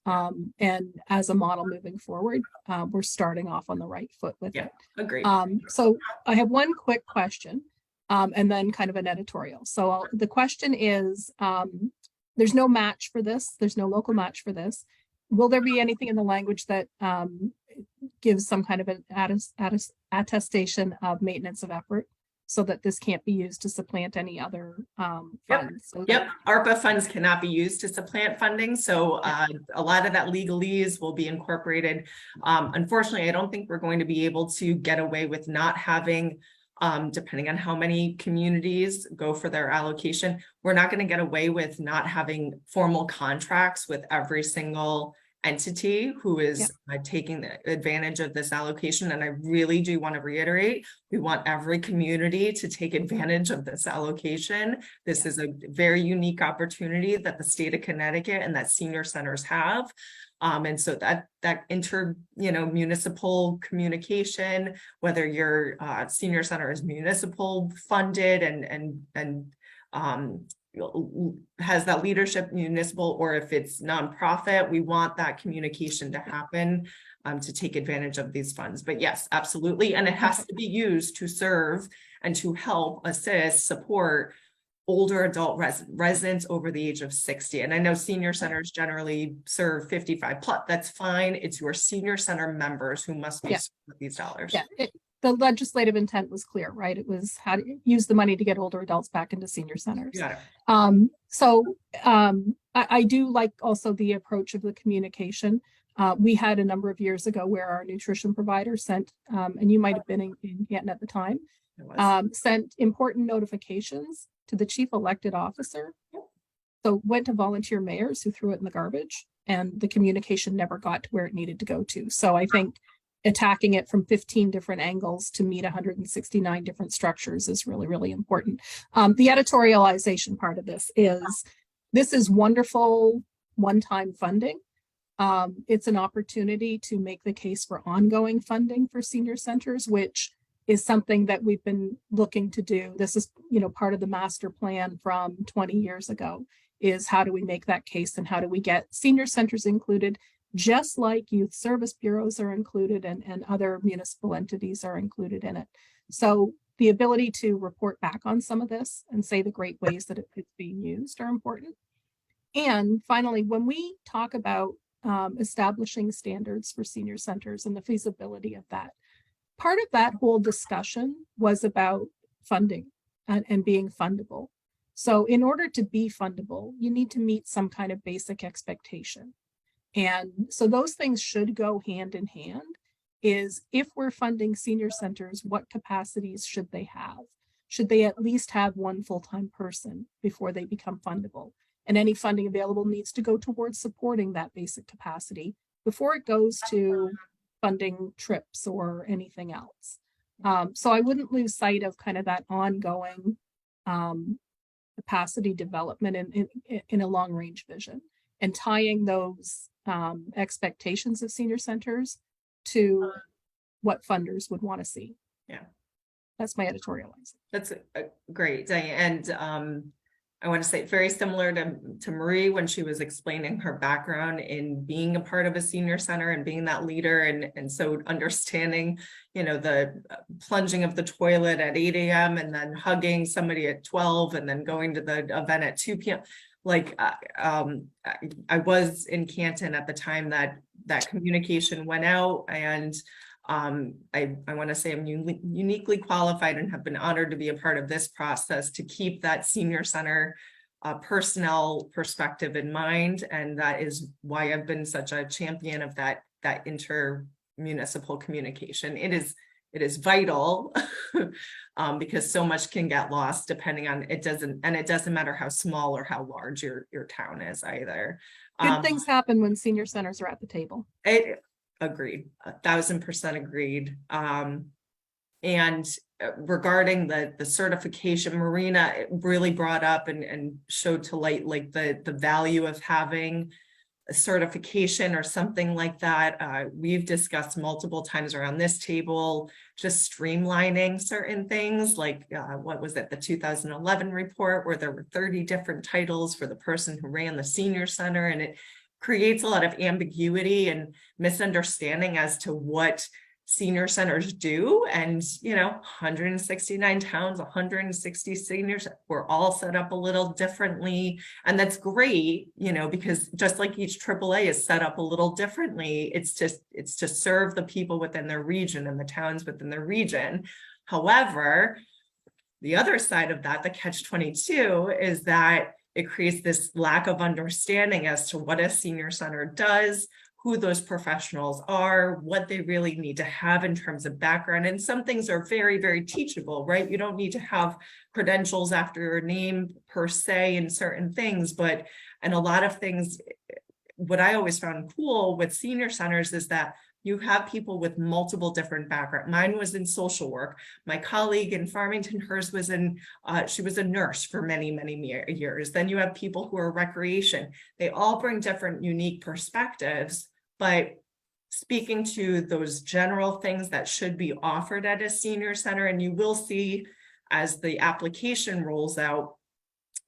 And as a model moving forward, we're starting off on the right foot with it. Agreed. So I have one quick question and then kind of an editorial. So the question is, there's no match for this. There's no local match for this. Will there be anything in the language that gives some kind of an attestation of maintenance of effort? so that this can't be used to supplant any other funds. So Yep, ARPA funds cannot be used to supplant funding, so a lot of that legalese will be incorporated. Unfortunately, I don't think we're going to be able to get away with not having, depending on how many communities go for their allocation, we're not going to get away with not having formal contracts with every single entity who is taking the advantage of this allocation. And I really do want to reiterate, we want every community to take advantage of this allocation. This is a very unique opportunity that the state of Connecticut and that senior centers have. And so that municipal communication, whether your senior center is municipal funded and has that leadership municipal, or if it's nonprofit, we want that communication to happen to take advantage of these funds. But yes, absolutely. And it has to be used to serve and to help assist, support older adult residents over the age of 60. And I know senior centers generally serve 55 plus. That's fine. It's your senior center members who must be served with these dollars. Yeah. The legislative intent was clear, right? It was how to use the money to get older adults back into senior centers. I do like also the approach of the communication. We had a number of years ago where our nutrition provider sent, and you might have been in Canton at the time, sent important notifications to the chief elected officer. So went to volunteer mayors who threw it in the garbage, and the communication never got to where it needed to go to. So I think attacking it from 15 different angles to meet 169 different structures is really, really important. The editorialization part of this is wonderful one-time funding. It's an opportunity to make the case for ongoing funding for senior centers, which is something that we've been looking to do. This is, part of the master plan from 20 years ago, is how do we make that case and how do we get senior centers included, just like youth service bureaus are included and other municipal entities are included in it. So the ability to report back on some of this and say the great ways that it's being used are important. And finally, when we talk about establishing standards for senior centers and the feasibility of that, part of that whole discussion was about funding and being fundable. So in order to be fundable, you need to meet some kind of basic expectation. And so those things should go hand in hand. Is if we're funding senior centers, what capacities should they have? Should they at least have one full-time person before they become fundable? And any funding available needs to go towards supporting that basic capacity before it goes to funding trips or anything else. So I wouldn't lose sight of kind of that ongoing capacity development in a long-range vision, and tying those expectations of senior centers to what funders would want to see. Yeah, that's my editorializing. That's great, Diane. And I want to say very similar to Marie when she was explaining her background in being a part of a senior center and being that leader, and so understanding, the plunging of the toilet at 8 a.m. and then hugging somebody at 12 and then going to the event at 2 p.m. I was in Canton at the time that communication went out, and I want to say I'm uniquely qualified and have been honored to be a part of this process to keep that senior center personnel perspective in mind, and that is why I've been such a champion of that inter-municipal communication. It is vital because so much can get lost depending on it doesn't matter how small or how large your town is either. Good things happen when senior centers are at the table. Agreed, 1000% agreed. And regarding the certification, Marina really brought up and showed to light like the value of having a certification or something like that. We've discussed multiple times around this table, just streamlining certain things, like what was it, the 2011 report where there were 30 different titles for the person who ran the senior center, and it creates a lot of ambiguity and misunderstanding as to what senior centers do. And 169 towns, 160 seniors, we're all set up a little differently, and that's great, because just like each AAA is set up a little differently, it's to serve the people within their region and the towns within their region. However, The other side of that, the catch-22, is that it creates this lack of understanding as to what a senior center does, who those professionals are, what they really need to have in terms of background. And some things are very, very teachable, right? You don't need to have credentials after your name per se in certain things, and a lot of things, what I always found cool with senior centers is that you have people with multiple different backgrounds. Mine was in social work. My colleague in Farmington, hers was she was a nurse for many, many years. Then you have people who are recreation. They all bring different unique perspectives, but speaking to those general things that should be offered at a senior center, and you will see as the application rolls out,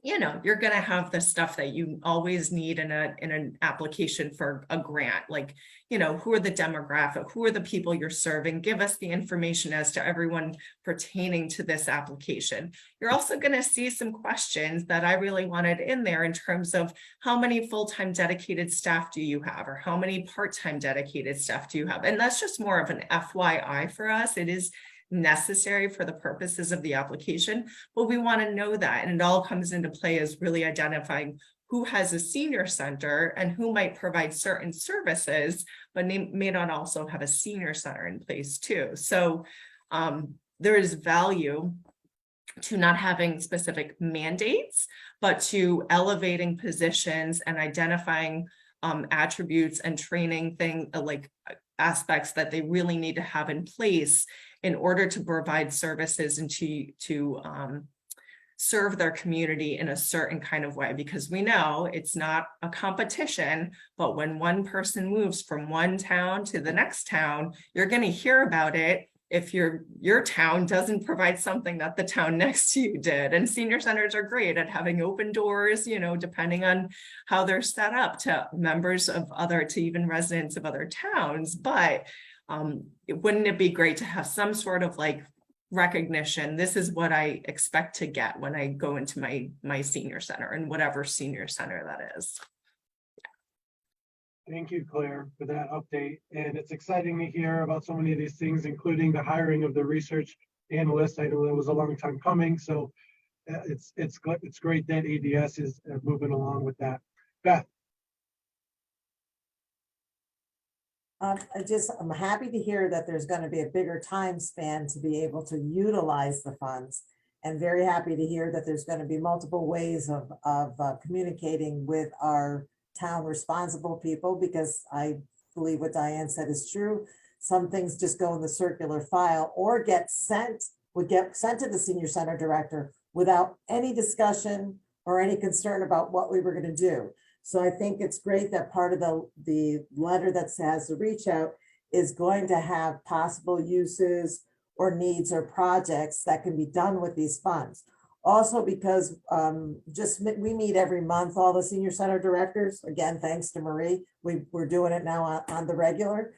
you're going to have the stuff that you always need in an application for a grant, like, who are the demographic, who are the people you're serving, give us the information as to everyone pertaining to this application. You're also going to see some questions that I really wanted in there in terms of how many full-time dedicated staff do you have, or how many part-time dedicated staff do you have? And that's just more of an FYI for us. It is necessary for the purposes of the application, but we want to know that, and it all comes into play as really identifying who has a senior center and who might provide certain services, but may not also have a senior center in place too. So there is value to not having specific mandates, but to elevating positions and identifying attributes and training things like aspects that they really need to have in place in order to provide services and to serve their community in a certain kind of way, because we know it's not a competition, but when one person moves from one town to the next town, you're going to hear about it if your town doesn't provide something that the town next to you did. And senior centers are great at having open doors, depending on how they're set up, to members of to even residents of other towns. But wouldn't it be great to have some sort of like recognition? This is what I expect to get when I go into my senior center, and whatever senior center that is. Thank you, Claire, for that update. And it's exciting to hear about so many of these things, including the hiring of the research analyst. I know that was a long time coming, so it's great that ADS is moving along with that. Beth. I'm happy to hear that there's going to be a bigger time span to be able to utilize the funds, and very happy to hear that there's going to be multiple ways of communicating with our town responsible people, because I believe what Diane said is true. Some things just go in the circular file or would get sent to the senior center director without any discussion or any concern about what we were going to do. So I think it's great that part of the letter that says the reach out is going to have possible uses or needs or projects that can be done with these funds. Also, because we meet every month, all the senior center directors, again, thanks to Marie, we're doing it now on the regular,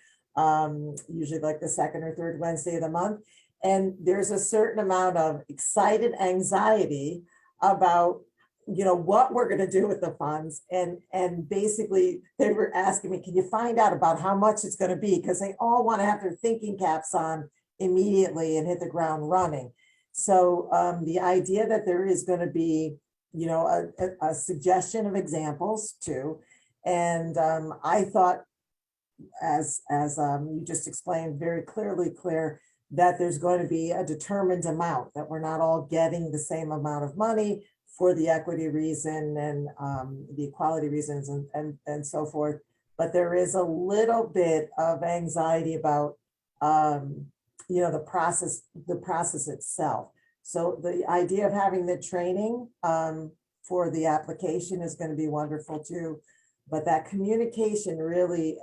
usually like the second or third Wednesday of the month. And there's a certain amount of excited anxiety about what we're going to do with the funds. And basically they were asking me, can you find out about how much it's going to be? Because they all want to have their thinking caps on immediately and hit the ground running. So the idea that there is going to be, a suggestion of examples too. And I thought, as you just explained very clearly, Claire, that there's going to be a determined amount, that we're not all getting the same amount of money for the equity reason and the equality reasons and so forth. But there is a little bit of anxiety about, the process itself. So the idea of having the training for the application is going to be wonderful too. But that communication really,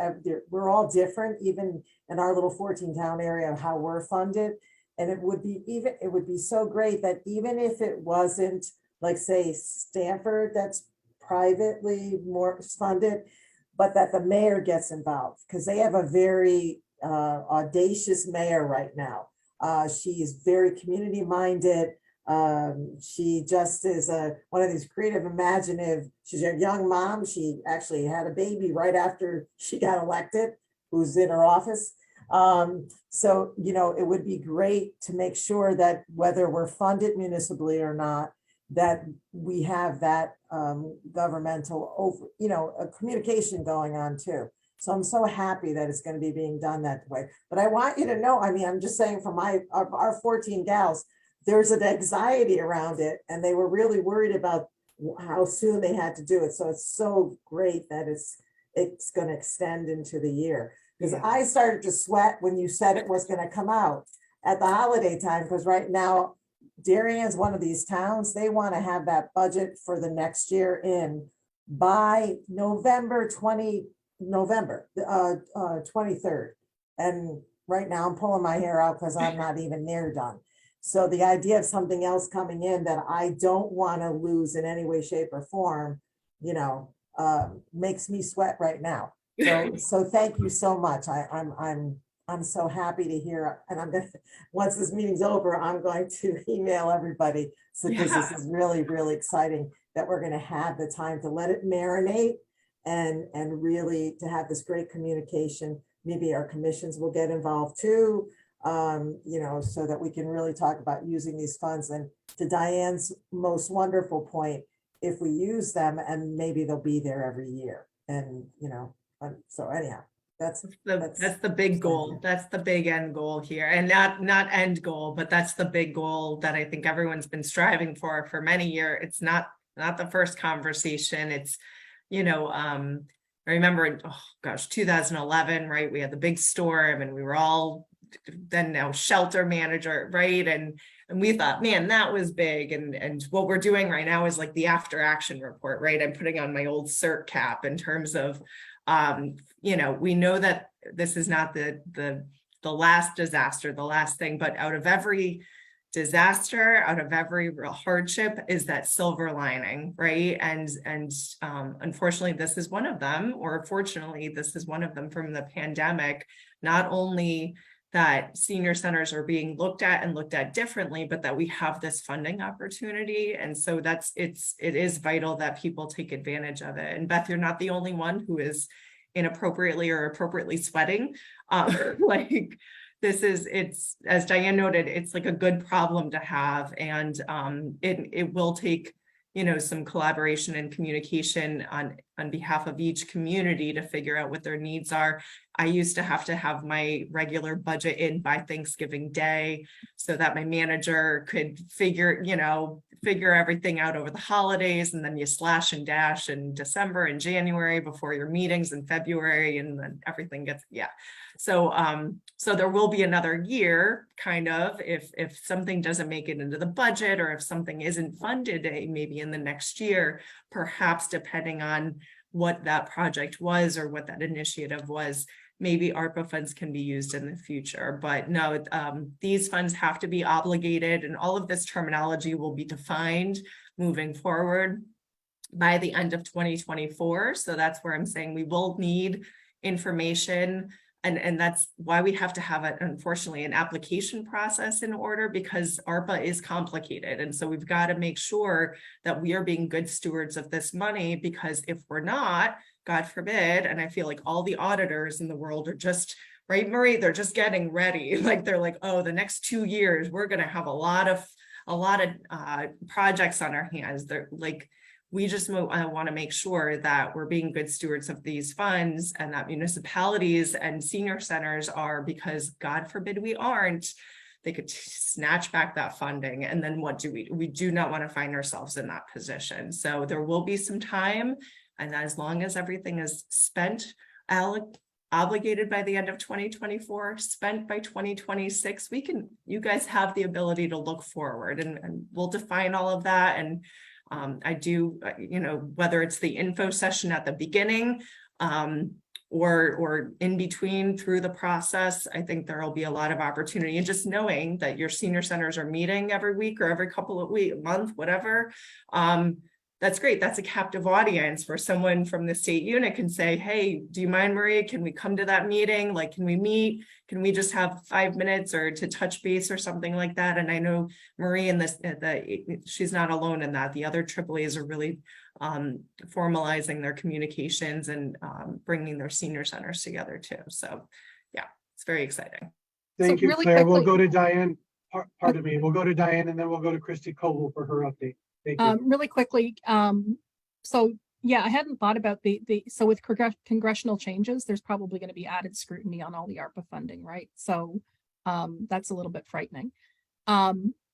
we're all different, even in our little 14-town area, of how we're funded. And it would be so great that even if it wasn't, like say Stanford, that's privately more funded, but that the mayor gets involved, because they have a very audacious mayor right now. She's very community minded. She just is one of these creative, imaginative. She's a young mom. She actually had a baby right after she got elected, who's in her office. So, it would be great to make sure that whether we're funded municipally or not, that we have that governmental a communication going on too. So I'm so happy that it's going to be being done that way. But I want you to know, I mean, I'm just saying for our 14 gals, there's an anxiety around it, and they were really worried about how soon they had to do it. So it's so great that it's going to extend into the year. Because I started to sweat when you said it was going to come out at the holiday time, because right now, Darien's one of these towns, they want to have that budget for the next year in by November 23rd. And right now I'm pulling my hair out because I'm not even near done. So the idea of something else coming in that I don't want to lose in any way, shape, or form, makes me sweat right now. So thank you so much. I'm so happy to hear, and I'm gonna, once this meeting's over, I'm going to email everybody. So because this is really, really exciting that we're gonna have the time to let it marinate and really to have this great communication. Maybe our commissions will get involved too, so that we can really talk about using these funds. And to Diane's most wonderful point, if we use them, and maybe they'll be there every year. And, so anyhow. That's the big goal. That's the big end goal here, and not end goal, but that's the big goal that I think everyone's been striving for many years. It's not the first conversation. It's, I remember, 2011, right? We had the big storm, and we were all then now shelter manager, right? And we thought, man, that was big. And what we're doing right now is like the after action report, right? I'm putting on my old CERT cap in terms of we know that this is not the last disaster, the last thing, but out of every disaster, out of every real hardship is that silver lining, right? And unfortunately, this is one of them, or fortunately, this is one of them from the pandemic. Not only that senior centers are being looked at differently, but that we have this funding opportunity. And so it is vital that people take advantage of it. And Beth, you're not the only one who is inappropriately or appropriately sweating. It's, as Diane noted, it's like a good problem to have. And it will take, some collaboration and communication on behalf of each community to figure out what their needs are. I used to have my regular budget in by Thanksgiving Day so that my manager could figure everything out over the holidays, and then you slash and dash in December and January before your meetings in February, and then everything gets, So there will be another year, kind of, if something doesn't make it into the budget, or if something isn't funded maybe in the next year, perhaps depending on what that project was or what that initiative was, maybe ARPA funds can be used in the future. But no, these funds have to be obligated, and all of this terminology will be defined moving forward by the end of 2024. So that's where I'm saying we will need information. And that's why we have to have, unfortunately, an application process in order, because ARPA is complicated. And so we've got to make sure that we are being good stewards of this money, because if we're not, God forbid, and I feel like all the auditors in the world are just, right, Marie, they're just getting ready. Like they're like, oh, the next 2 years, we're going to have a lot of projects on our hands. They're like, we just want to make sure that we're being good stewards of these funds, and that municipalities and senior centers are, because God forbid we aren't, they could snatch back that funding. And then what do we do not want to find ourselves in that position. So there will be some time. And as long as everything is spent, obligated by the end of 2024, spent by 2026, you guys have the ability to look forward, and we'll define all of that. And I do, whether it's the info session at the beginning or in between through the process, I think there will be a lot of opportunity. And just knowing that your senior centers are meeting every week or every couple of weeks, month, whatever, that's great. That's a captive audience where someone from the state unit can say, hey, do you mind, Marie? Can we come to that meeting? Like, can we meet? Can we just have 5 minutes or to touch base or something like that? And I know Marie she's not alone in that. The other AAAs are really formalizing their communications and bringing their senior centers together too. So yeah, it's very exciting. Thank So you, really Claire. We'll quickly- go to Diane. Pardon me. We'll go to Diane and then we'll go to Christy Coble for her update. Thank you. Really quickly, so yeah, I hadn't thought about so with congressional changes, there's probably going to be added scrutiny on all the ARPA funding, right? So that's a little bit frightening.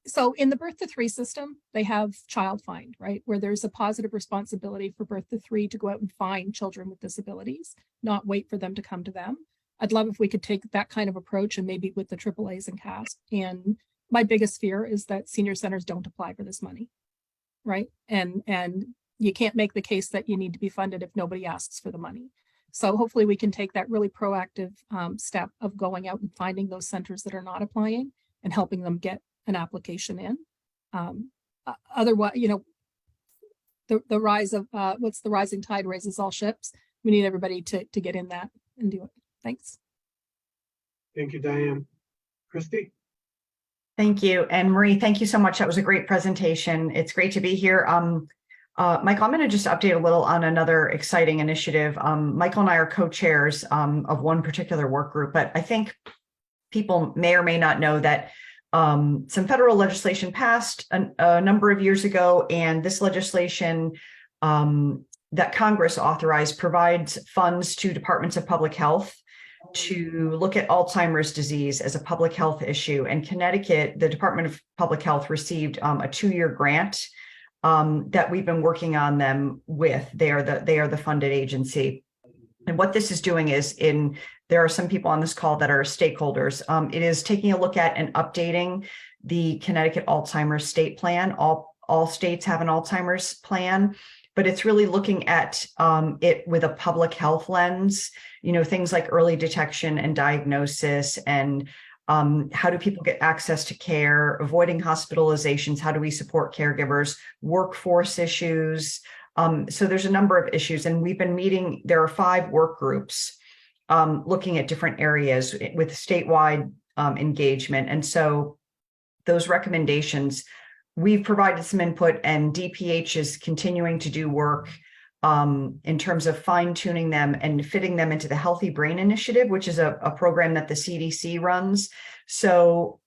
So in the birth to three system, they have child find, right? Where there's a positive responsibility for birth to three to go out and find children with disabilities, not wait for them to come to them. I'd love if we could take that kind of approach and maybe with the AAAs and CAST. And my biggest fear is that senior centers don't apply for this money, right? And you can't make the case that you need to be funded if nobody asks for the money. So hopefully we can take that really proactive step of going out and finding those centers that are not applying and helping them get an application in. Otherwise, you know, the rise of what's the rising tide raises all ships. We need everybody to get in that and do it. Thanks. Thank you, Diane. Christy? Thank you. And Marie, thank you so much. That was a great presentation. It's great to be here. Michael, I'm going to just update a little on another exciting initiative. Michael and I are co-chairs of one particular work group, but I think people may or may not know that some federal legislation passed a number of years ago, and this legislation that Congress authorized provides funds to departments of public health to look at Alzheimer's disease as a public health issue. And Connecticut, the Department of Public Health received a 2-year grant that we've been working on them with. They are the funded agency. And what this is doing is there are some people on this call that are stakeholders. It is taking a look at and updating the Connecticut Alzheimer's state plan. All states have an Alzheimer's plan, but it's really looking at it with a public health lens, you know, things like early detection and diagnosis, and how do people get access to care, avoiding hospitalizations, how do we support caregivers, workforce issues. So there's a number of issues, and we've been meeting, there are 5 work groups looking at different areas with statewide engagement. And so those recommendations, we've provided some input, and DPH is continuing to do work in terms of fine-tuning them and fitting them into the Healthy Brain Initiative, which is a program that the CDC runs. So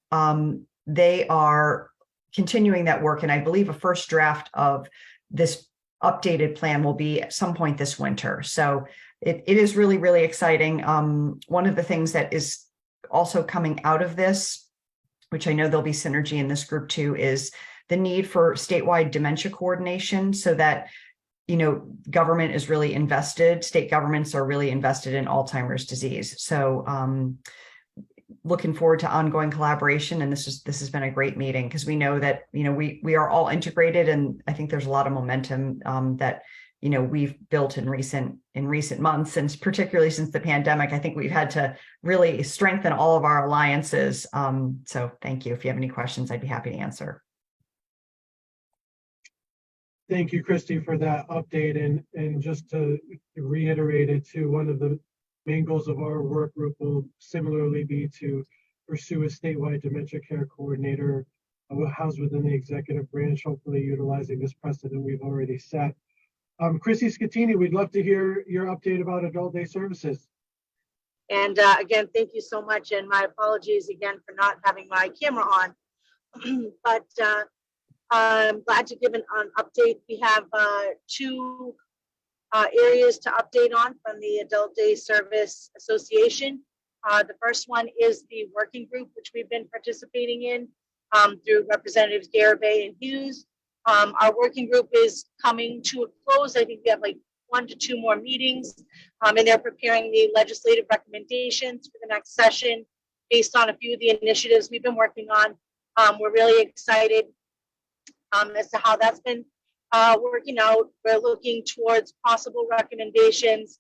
they are continuing that work, and I believe a first draft of this updated plan will be at some point this winter. So it is really, really exciting. One of the things that is also coming out of this, which I know there'll be synergy in this group too, is the need for statewide dementia coordination, so that, you know, government is really invested, state governments are really invested in Alzheimer's disease. So looking forward to ongoing collaboration. And this has been a great meeting, because we know that, you know, we are all integrated, and I think there's a lot of momentum that, you know, we've built in recent months, and particularly since the pandemic. I think we've had to really strengthen all of our alliances. So thank you. If you have any questions, I'd be happy to answer. Thank you, Christy, for that update. And just to reiterate it too, one of the main goals of our work group will similarly be to pursue a statewide dementia care coordinator housed within the executive branch, hopefully utilizing this precedent we've already set. Chrissy Scattini, we'd love to hear your update about adult day services. And again, thank you so much. And my apologies again for not having my camera on. But I'm glad to give an update. We have 2 areas to update on from the Adult Day Service Association. The first one is the working group, which we've been participating in through Representatives Garibay and Hughes. Our working group is coming to a close. I think we have like 1 to 2 more meetings, and they're preparing the legislative recommendations for the next session based on a few of the initiatives we've been working on. We're really excited as to how that's been working out. We're looking towards possible recommendations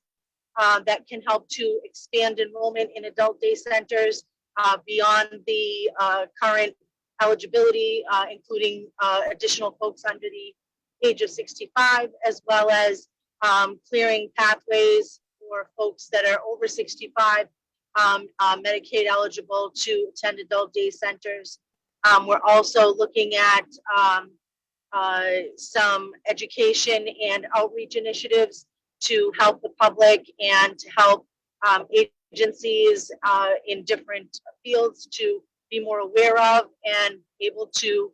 that can help to expand enrollment in adult day centers beyond the current eligibility, including additional folks under the age of 65, as well as clearing pathways for folks that are over 65, Medicaid eligible to attend adult day centers. We're also looking at some education and outreach initiatives to help the public and to help age agencies in different fields to be more aware of and able to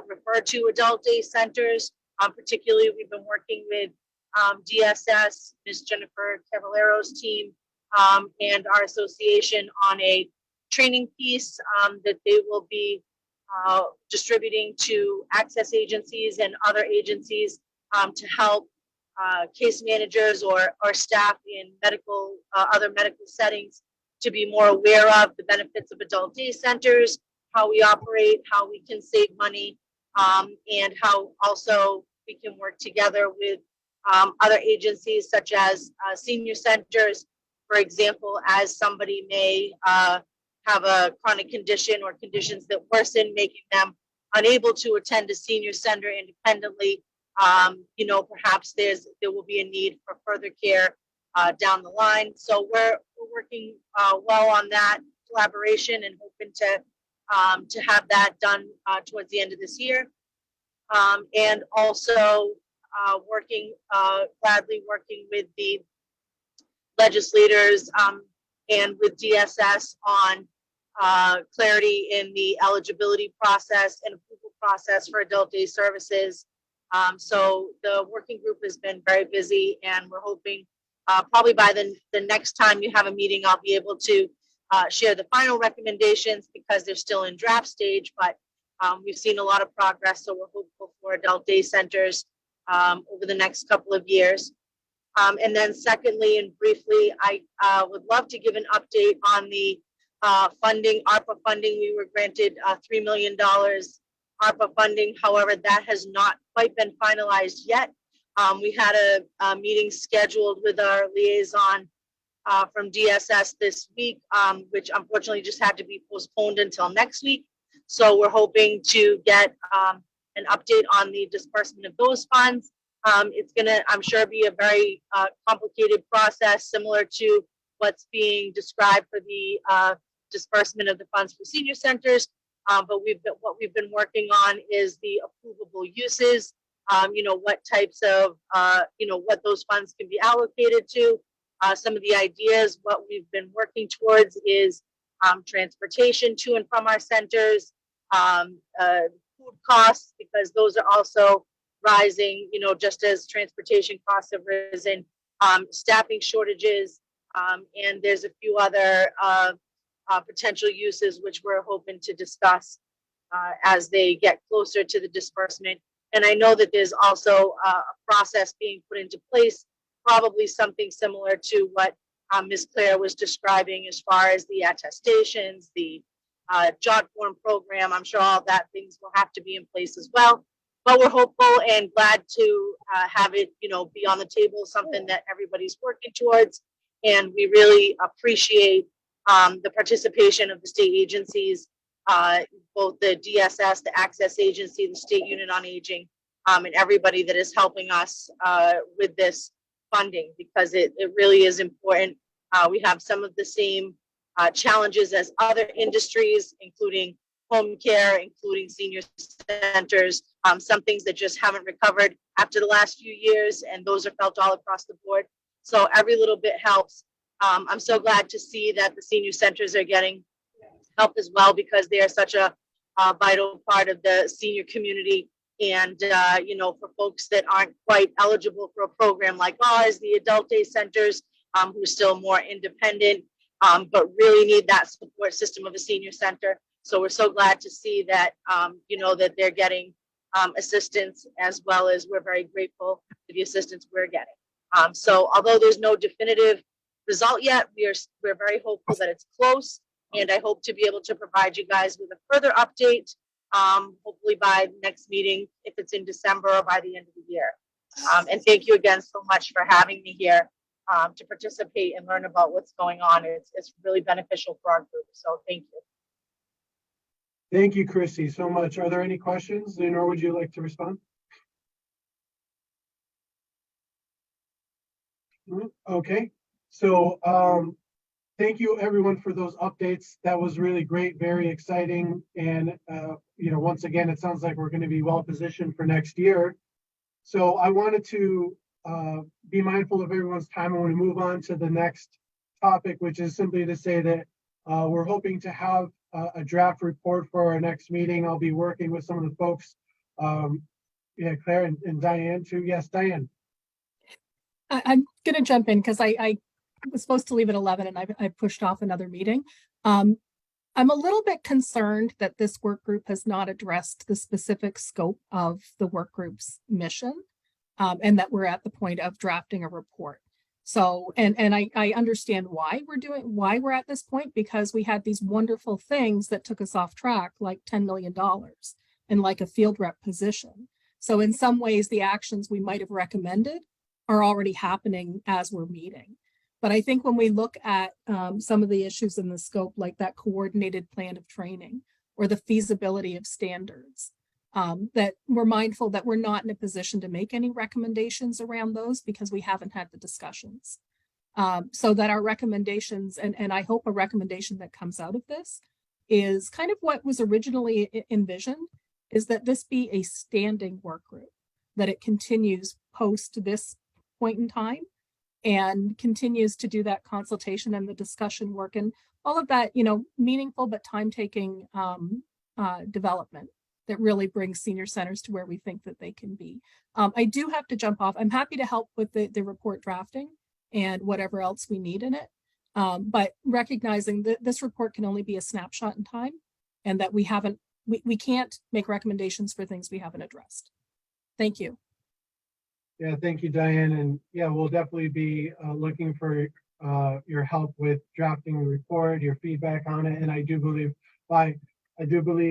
refer to adult day centers. Particularly, we've been working with DSS, Ms. Jennifer Cavallero's team, and our association on a training piece that they will be distributing to access agencies and other agencies to help case managers or staff in medical, other medical settings to be more aware of the benefits of adult day centers, how we operate, how we can save money, and how also we can work together with other agencies such as senior centers. For example, as somebody may have a chronic condition or conditions that worsen, making them unable to attend a senior center independently, perhaps there will be a need for further care down the line. So we're working well on that collaboration and hoping to have that done towards the end of this year. And also gladly working with the legislators and with DSS on clarity in the eligibility process and approval process for adult day services. So the working group has been very busy, and we're hoping probably by the next time you have a meeting, I'll be able to share the final recommendations because they're still in draft stage, but we've seen a lot of progress. So we're hopeful for adult day centers over the next couple of years. And then secondly, and briefly, I would love to give an update on the funding, ARPA funding. We were granted $3 million ARPA funding. However, that has not quite been finalized yet. We had a meeting scheduled with our liaison from DSS this week, which unfortunately just had to be postponed until next week. So we're hoping to get an update on the disbursement of those funds. It's going to, I'm sure, be a very complicated process, similar to what's being described for the disbursement of the funds for senior centers. But what we've been working on is the approvable uses, what types of, what those funds can be allocated to. Some of the ideas, what we've been working towards is transportation to and from our centers, food costs, because those are also rising, just as transportation costs have risen, staffing shortages, and there's a few other potential uses which we're hoping to discuss as they get closer to the disbursement. And I know that there's also a process being put into place, probably something similar to what Ms. Claire was describing as far as the attestations, the jot form program. I'm sure all that things will have to be in place as well. But we're hopeful and glad to have it, be on the table, something that everybody's working towards. And we really appreciate the participation of the state agencies, both the DSS, the Access Agency, the State Unit on Aging, and everybody that is helping us with this funding, because it really is important. We have some of the same challenges as other industries, including home care, including senior centers, some things that just haven't recovered after the last few years, and those are felt all across the board. So every little bit helps. I'm so glad to see that the senior centers are getting help as well, because they are such a vital part of the senior community. And, for folks that aren't quite eligible for a program like ours, the adult day centers, who are still more independent, but really need that support system of a senior center. So we're so glad to see that, that they're getting assistance, as well as we're very grateful for the assistance we're getting. So although there's no definitive result yet, we're very hopeful that it's close. And I hope to be able to provide you guys with a further update, hopefully by the next meeting, if it's in December or by the end of the year. And thank you again so much for having me here to participate and learn about what's going on. It's really beneficial for our group. So thank you. Thank you, Chrissy, so much. Are there any questions? Leonore, would you like to respond? Okay, so thank you everyone for those updates. That was really great, very exciting. And, once again, it sounds like we're going to be well positioned for next year. So I wanted to be mindful of everyone's time when we move on to the next topic, which is simply to say that we're hoping to have a draft report for our next meeting. I'll be working with some of the folks, yeah, Claire and Diane too. Yes, Diane. I'm going to jump in because I was supposed to leave at 11 and I pushed off another meeting. I'm a little bit concerned that this work group has not addressed the specific scope of the work group's mission, and that we're at the point of drafting a report. So, and I understand why we're at this point, because we had these wonderful things that took us off track, like $10 million and like a field rep position. So in some ways, the actions we might have recommended are already happening as we're meeting. But I think when we look at some of the issues in the scope, like that coordinated plan of training or the feasibility of standards, that we're mindful that we're not in a position to make any recommendations around those because we haven't had the discussions. So that our recommendations, and I hope a recommendation that comes out of this is kind of what was originally envisioned, is that this be a standing work group, that it continues post this point in time and continues to do that consultation and the discussion work and all of that, you know, meaningful but time-taking development that really brings senior centers to where we think that they can be. I do have to jump off. I'm happy to help with the report drafting and whatever else we need in it. But recognizing that this report can only be a snapshot in time and that we can't make recommendations for things we haven't addressed. Thank you. Yeah, thank you, Diane. And yeah, we'll definitely be looking for your help with drafting the report, your feedback on it. And I do believe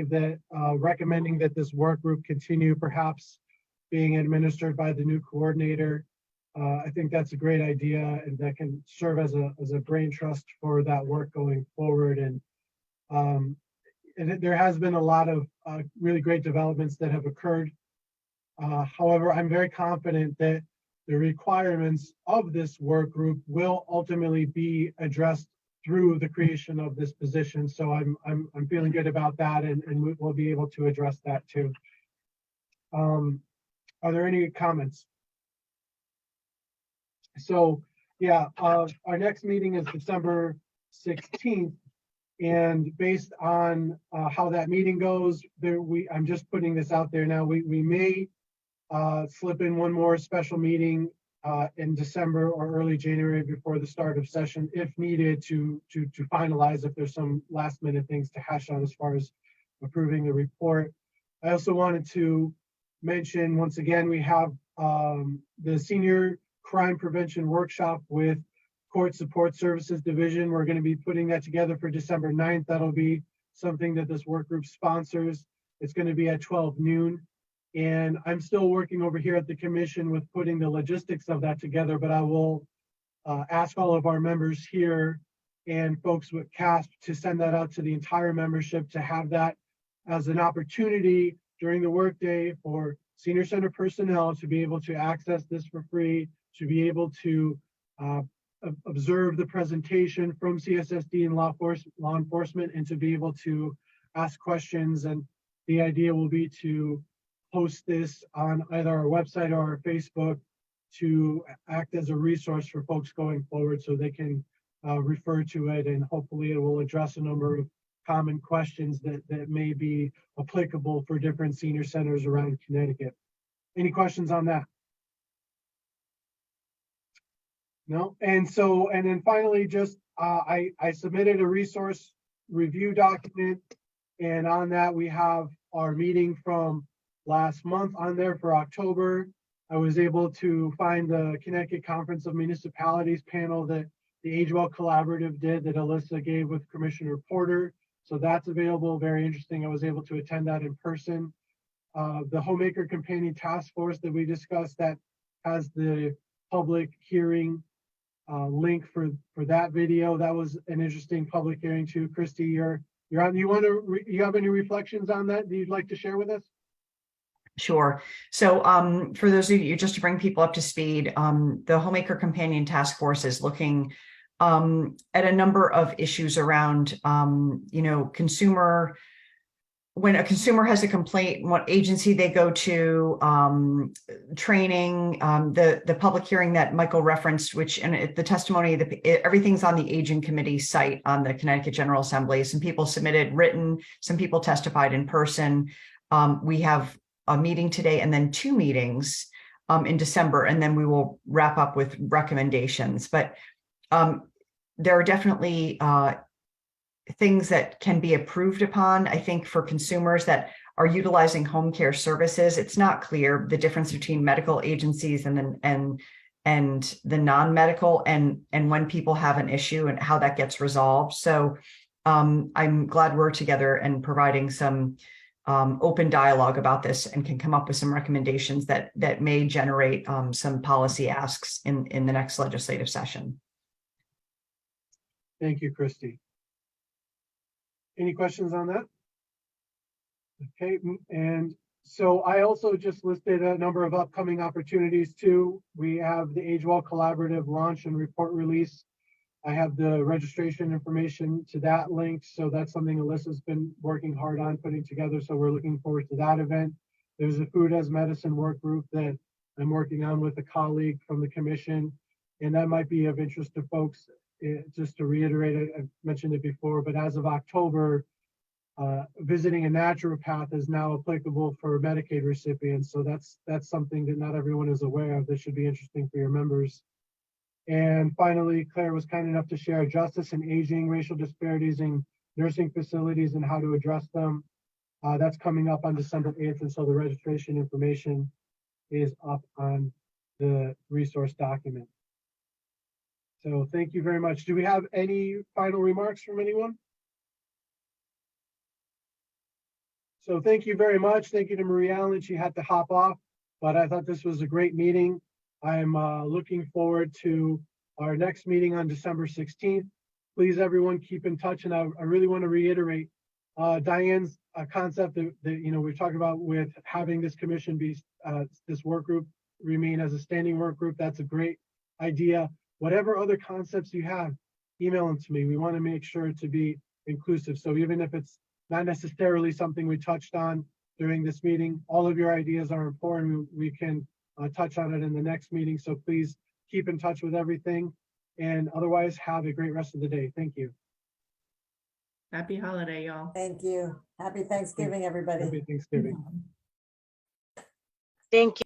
that recommending that this work group continue perhaps being administered by the new coordinator, I think that's a great idea, and that can serve as a brain trust for that work going forward. And there has been a lot of really great developments that have occurred. However, I'm very confident that the requirements of this work group will ultimately be addressed through the creation of this position. So I'm feeling good about that, and we'll be able to address that too. Are there any comments? So yeah, our next meeting is December 16th. And based on how that meeting goes, I'm just putting this out there now, we may slip in one more special meeting in December or early January before the start of session, if needed, to finalize if there's some last minute things to hash out as far as approving the report. I also wanted to mention, once again, we have the Senior Crime Prevention Workshop with Court Support Services Division. We're going to be putting that together for December 9th. That'll be something that this work group sponsors. It's going to be at 12 noon. And I'm still working over here at the commission with putting the logistics of that together, but I will ask all of our members here and folks with CASP to send that out to the entire membership, to have that as an opportunity during the workday for senior center personnel to be able to access this for free, to be able to observe the presentation from CSSD and law enforcement, and to be able to ask questions. And the idea will be to post this on either our website or our Facebook to act as a resource for folks going forward, so they can refer to it, and hopefully it will address a number of common questions that may be applicable for different senior centers around Connecticut. Any questions on that? No? And then finally, just I submitted a resource review document, and on that we have our meeting from last month on there for October. I was able to find the Connecticut Conference of Municipalities panel that the Age Well Collaborative did, that Alyssa gave with Commissioner Porter. So that's available, very interesting. I was able to attend that in person. The Homemaker Companion Task Force that we discussed, that has the public hearing link for that video. That was an interesting public hearing too. Christy, you're on. You have any reflections on that you'd like to share with us? Sure. So for those of you, just to bring people up to speed, the Homemaker Companion Task Force is looking at a number of issues around, consumer when a consumer has a complaint, what agency they go to, training, the public hearing that Michael referenced, which and the testimony, everything's on the Aging Committee site on the Connecticut General Assembly. Some people submitted written, some people testified in person. We have a meeting today and then 2 meetings in December, and then we will wrap up with recommendations. But there are definitely things that can be approved upon. I think for consumers that are utilizing home care services, it's not clear the difference between medical agencies and the non-medical, and when people have an issue and how that gets resolved. So I'm glad we're together and providing some open dialogue about this, and can come up with some recommendations that may generate some policy asks in the next legislative session. Thank you, Christy. Any questions on that? Okay, and so I also just listed a number of upcoming opportunities too. We have the Age Well Collaborative launch and report release. I have the registration information to that link. So that's something Alyssa's been working hard on putting together. So we're looking forward to that event. There's a Food as Medicine work group that I'm working on with a colleague from the commission, and that might be of interest to folks. Just to reiterate it, I've mentioned it before, but as of October, visiting a naturopath is now applicable for Medicaid recipients. So that's something that not everyone is aware of. That should be interesting for your members. And finally, Claire was kind enough to share justice and aging, racial disparities in nursing facilities and how to address them. That's coming up on December 8th, and so the registration information is up on the resource document. So thank you very much. Do we have any final remarks from anyone? So thank you very much. Thank you to Marie Allen. She had to hop off, but I thought this was a great meeting. I'm looking forward to our next meeting on December 16th. Please, everyone, keep in touch. And I really want to reiterate Diane's concept that we're talking about with having this commission be this work group remain as a standing work group. That's a great idea. Whatever other concepts you have, email them to me. We want to make sure to be inclusive. So even if it's not necessarily something we touched on during this meeting, all of your ideas are important. We can touch on it in the next meeting. So please keep in touch with everything. And otherwise, have a great rest of the day. Thank you. Happy holiday, y'all. Thank you. Happy Thanksgiving, everybody. Happy Thanksgiving. Thank you.